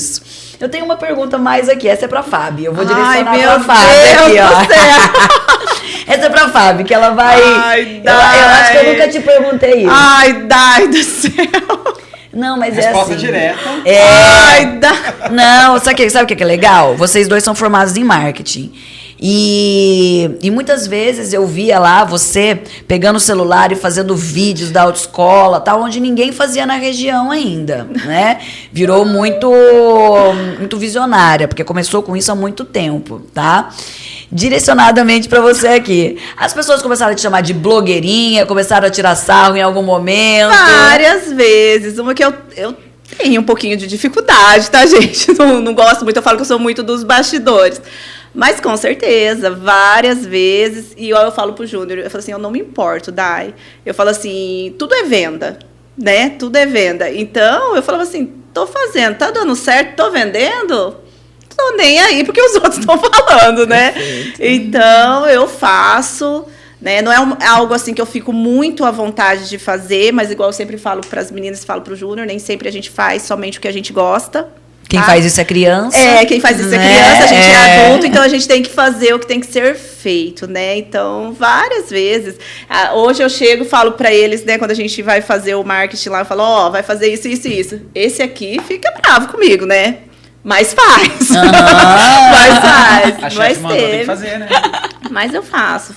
Eu tenho uma pergunta mais aqui, essa é pra Fábio. Eu vou direcionar pra Fábio aqui, ó. Essa é pra Fábio, que ela vai. Eu acho que eu nunca te perguntei isso. Ai, Dai do céu. Não, mas Resposta é assim. direta. Ai, Dai. Não, sabe o que é legal? Vocês dois são formados em marketing. E muitas vezes eu via lá você pegando o celular e fazendo vídeos da autoescola, tal, onde ninguém fazia na região ainda, né? Virou muito visionária, porque começou com isso há muito tempo, tá? Direcionadamente para você aqui. As pessoas começaram a te chamar de blogueirinha, começaram a tirar sarro em algum momento. Várias vezes. Uma que eu tenho um pouquinho de dificuldade, tá, gente? Não gosto muito, eu falo que eu sou muito dos bastidores. Mas com certeza, várias vezes, e eu falo pro Júnior, eu falo assim, eu não me importo, Dai. Eu falo assim, tudo é venda, né? Tudo é venda. Então, eu falava assim, tô fazendo, tá dando certo, tô vendendo? Tô nem aí porque os outros estão falando, né? Perfeito. Então, eu faço, né? Não é algo assim que eu fico muito à vontade de fazer, mas igual eu sempre falo para as meninas, falo pro Júnior, nem sempre a gente faz somente o que a gente gosta. Quem tá? faz isso é criança. Quem faz isso é né? criança, a gente é adulto, então a gente tem que fazer o que tem que ser feito, né? Então, várias vezes. Hoje eu chego e falo para eles, né, quando a gente vai fazer o marketing lá, eu falo, vai fazer isso, isso e isso. Esse aqui fica bravo comigo, né? Mas faz. Mas faz. A chefe mandou, tem que fazer, né? Mas eu faço.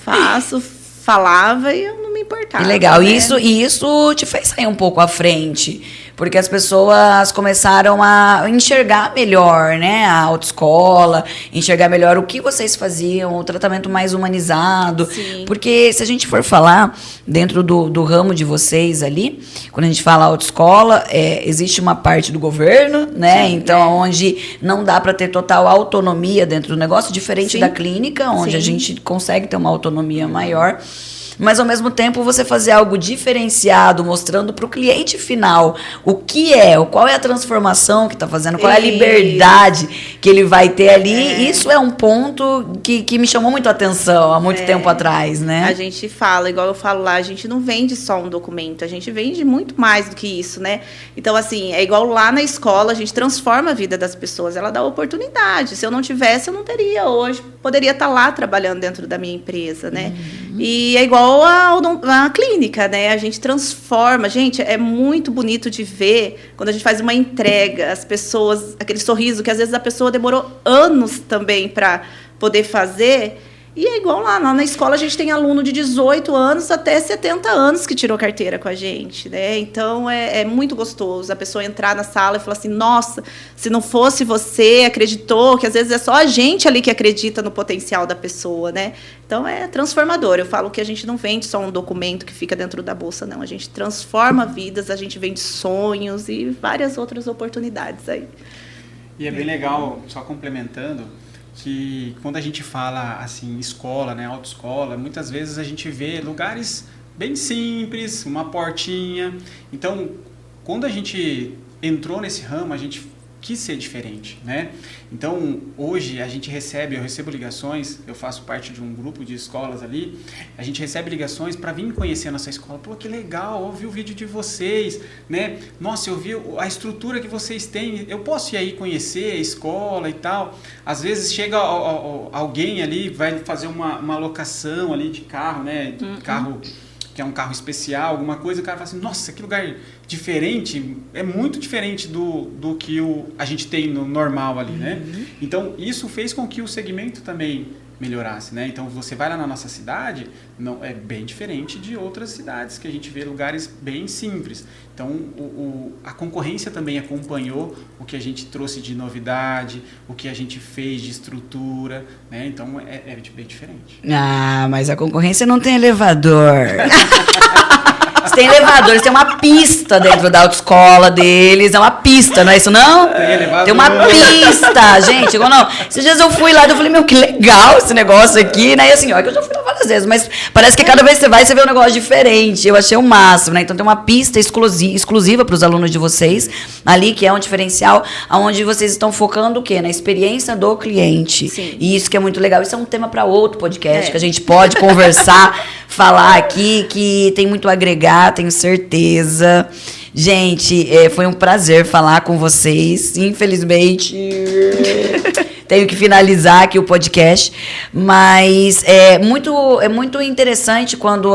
Falava e eu não me importava. Que legal. Né? E isso te fez sair um pouco à frente. Porque as pessoas começaram a enxergar melhor, né? A autoescola, enxergar melhor o que vocês faziam, o tratamento mais humanizado. Sim. Porque se a gente for falar dentro do ramo de vocês ali, quando a gente fala autoescola, existe uma parte do governo, né? Sim, então, onde não dá para ter total autonomia dentro do negócio, diferente da clínica, onde a gente consegue ter uma autonomia maior. Mas, ao mesmo tempo, você fazer algo diferenciado, mostrando para o cliente final o que qual é a transformação que está fazendo, qual é a liberdade que ele vai ter ali. Isso é um ponto que me chamou muito a atenção há muito tempo atrás, né? A gente fala, igual eu falo lá, a gente não vende só um documento, a gente vende muito mais do que isso, né? Então, assim, é igual lá na escola, a gente transforma a vida das pessoas, ela dá oportunidade. Se eu não tivesse, eu não teria hoje. Poderia estar lá trabalhando dentro da minha empresa, né? E é igual a clínica, né? A gente transforma. Gente, é muito bonito de ver quando a gente faz uma entrega, as pessoas, aquele sorriso que às vezes a pessoa demorou anos também para poder fazer. E é igual lá na escola, a gente tem aluno de 18 anos até 70 anos que tirou carteira com a gente, né? Então, é muito gostoso a pessoa entrar na sala e falar assim, nossa, se não fosse você, acreditou, que às vezes é só a gente ali que acredita no potencial da pessoa, né? Então, é transformador. Eu falo que a gente não vende só um documento que fica dentro da bolsa, não. A gente transforma vidas, a gente vende sonhos e várias outras oportunidades aí. E é bem legal, só complementando, que quando a gente fala assim, escola, né, autoescola, muitas vezes a gente vê lugares bem simples, uma portinha. Então, quando a gente entrou nesse ramo, a gente quis ser diferente, né? Então, hoje eu recebo ligações, eu faço parte de um grupo de escolas ali, a gente recebe ligações para vir conhecer a nossa escola. Pô, que legal, eu vi o vídeo de vocês, né? Nossa, eu vi a estrutura que vocês têm, eu posso ir aí conhecer a escola e tal. Às vezes chega alguém ali, vai fazer uma locação ali de carro, né? Carro que é um carro especial, alguma coisa, o cara fala assim, nossa, que lugar diferente, é muito diferente do que a gente tem no normal ali, né? Então, isso fez com que o segmento também melhorasse, né? Então, você vai lá na nossa cidade, não é bem diferente de outras cidades, que a gente vê lugares bem simples. Então, a concorrência também acompanhou o que a gente trouxe de novidade, o que a gente fez de estrutura, né? Então, é bem diferente. Ah, mas a concorrência não tem elevador. Eles têm elevador, eles têm uma pista dentro da autoescola deles. É uma pista, não é isso não? Tem elevador. Tem uma pista, gente. Não. Esses dias eu fui lá e eu falei, meu, que legal esse negócio aqui, né? E assim, olha que eu já fui lá várias vezes, mas parece que cada vez que você vê um negócio diferente. Eu achei o máximo, né? Então tem uma pista exclusiva para os alunos de vocês ali, que é um diferencial, onde vocês estão focando o quê? Na experiência do cliente. Sim. E isso que é muito legal. Isso é um tema para outro podcast, que a gente pode conversar, falar aqui, que tem muito a agregar, tenho certeza. Gente, foi um prazer falar com vocês. Infelizmente, tenho que finalizar aqui o podcast, mas é muito interessante quando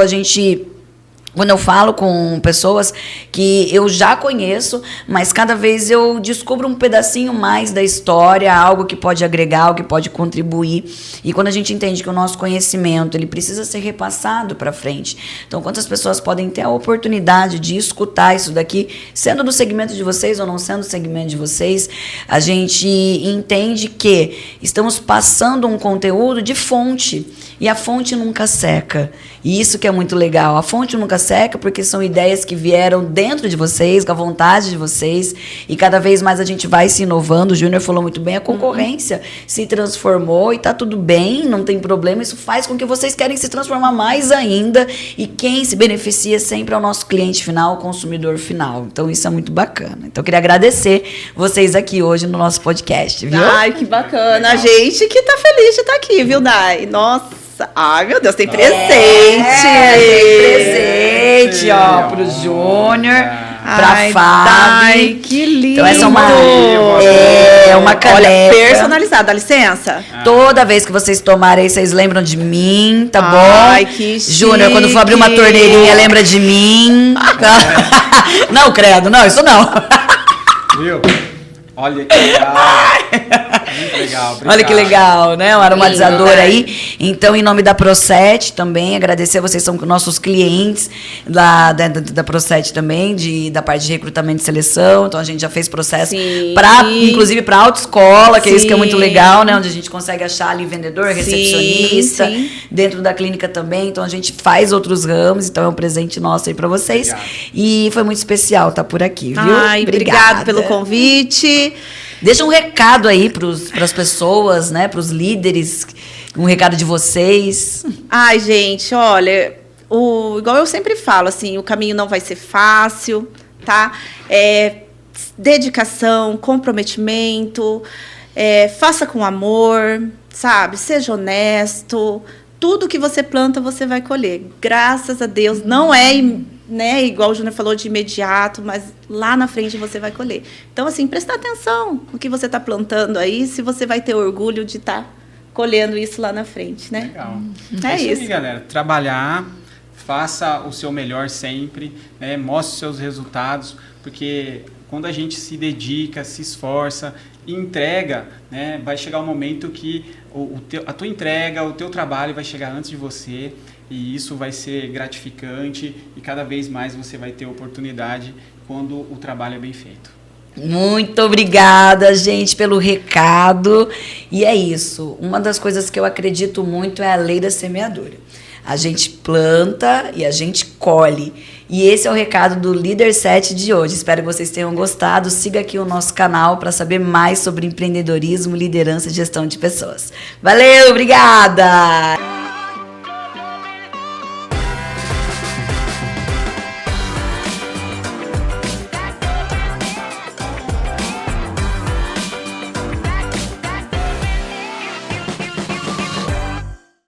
eu falo com pessoas que eu já conheço, mas cada vez eu descubro um pedacinho mais da história, algo que pode agregar, algo que pode contribuir. E quando a gente entende que o nosso conhecimento ele precisa ser repassado para frente. Então, quantas pessoas podem ter a oportunidade de escutar isso daqui, sendo do segmento de vocês ou não sendo do segmento de vocês, a gente entende que estamos passando um conteúdo de fonte. E a fonte nunca seca. E isso que é muito legal. A fonte nunca seca porque são ideias que vieram dentro de vocês, com a vontade de vocês. E cada vez mais a gente vai se inovando. O Júnior falou muito bem, a concorrência se transformou e tá tudo bem, não tem problema. Isso faz com que vocês querem se transformar mais ainda. E quem se beneficia sempre é o nosso cliente final, o consumidor final. Então isso é muito bacana. Então eu queria agradecer vocês aqui hoje no nosso podcast, viu? Ai, que bacana. A gente que tá feliz de estar aqui, viu, Dai? Nossa. Ai, meu Deus, tem presente. Tem presente, ó, pro Júnior. pra Fábio. Ai, que lindo. Então essa é uma caneca. Olha, personalizada, dá licença. Toda vez que vocês tomarem, vocês lembram de mim, tá bom? Ai, que Júnior, quando for abrir uma chique. torneirinha, lembra de mim. Não, credo, não, isso não. Viu? Olha que legal. Muito legal. Obrigado. Olha que legal, né? Um aromatizador Lindo, aí. Então, em nome da Proset também, agradecer, vocês são nossos clientes da Proset também, da parte de recrutamento e seleção. Então, a gente já fez processo, inclusive para autoescola, que é isso que é muito legal, né? Onde a gente consegue achar ali vendedor, recepcionista, sim. dentro da clínica também. Então, a gente faz outros ramos, então é um presente nosso aí para vocês. Obrigado. E foi muito especial estar por aqui, viu? Ai, obrigado pelo convite. Deixa um recado aí para as pessoas, né? Para os líderes, um recado de vocês. Ai, gente, olha, igual eu sempre falo, assim, o caminho não vai ser fácil, tá? Dedicação, comprometimento, faça com amor, sabe? Seja honesto. Tudo que você planta, você vai colher. Graças a Deus, não é, né, igual o Júnior falou, de imediato, mas lá na frente você vai colher. Então, assim, prestar atenção no que você está plantando aí, se você vai ter orgulho de estar colhendo isso lá na frente, né? Legal. É isso. Aí, galera. Trabalhar, faça o seu melhor sempre, né? Mostre os seus resultados, porque quando a gente se dedica, se esforça e entrega, né, vai chegar um momento que a tua entrega, o teu trabalho vai chegar antes de você, e isso vai ser gratificante, e cada vez mais você vai ter oportunidade quando o trabalho é bem feito. Muito obrigada, gente, pelo recado. E é isso. Uma das coisas que eu acredito muito é a lei da semeadura. A gente planta e a gente colhe. E esse é o recado do Líder 7 de hoje. Espero que vocês tenham gostado. Siga aqui o nosso canal para saber mais sobre empreendedorismo, liderança e gestão de pessoas. Valeu, obrigada!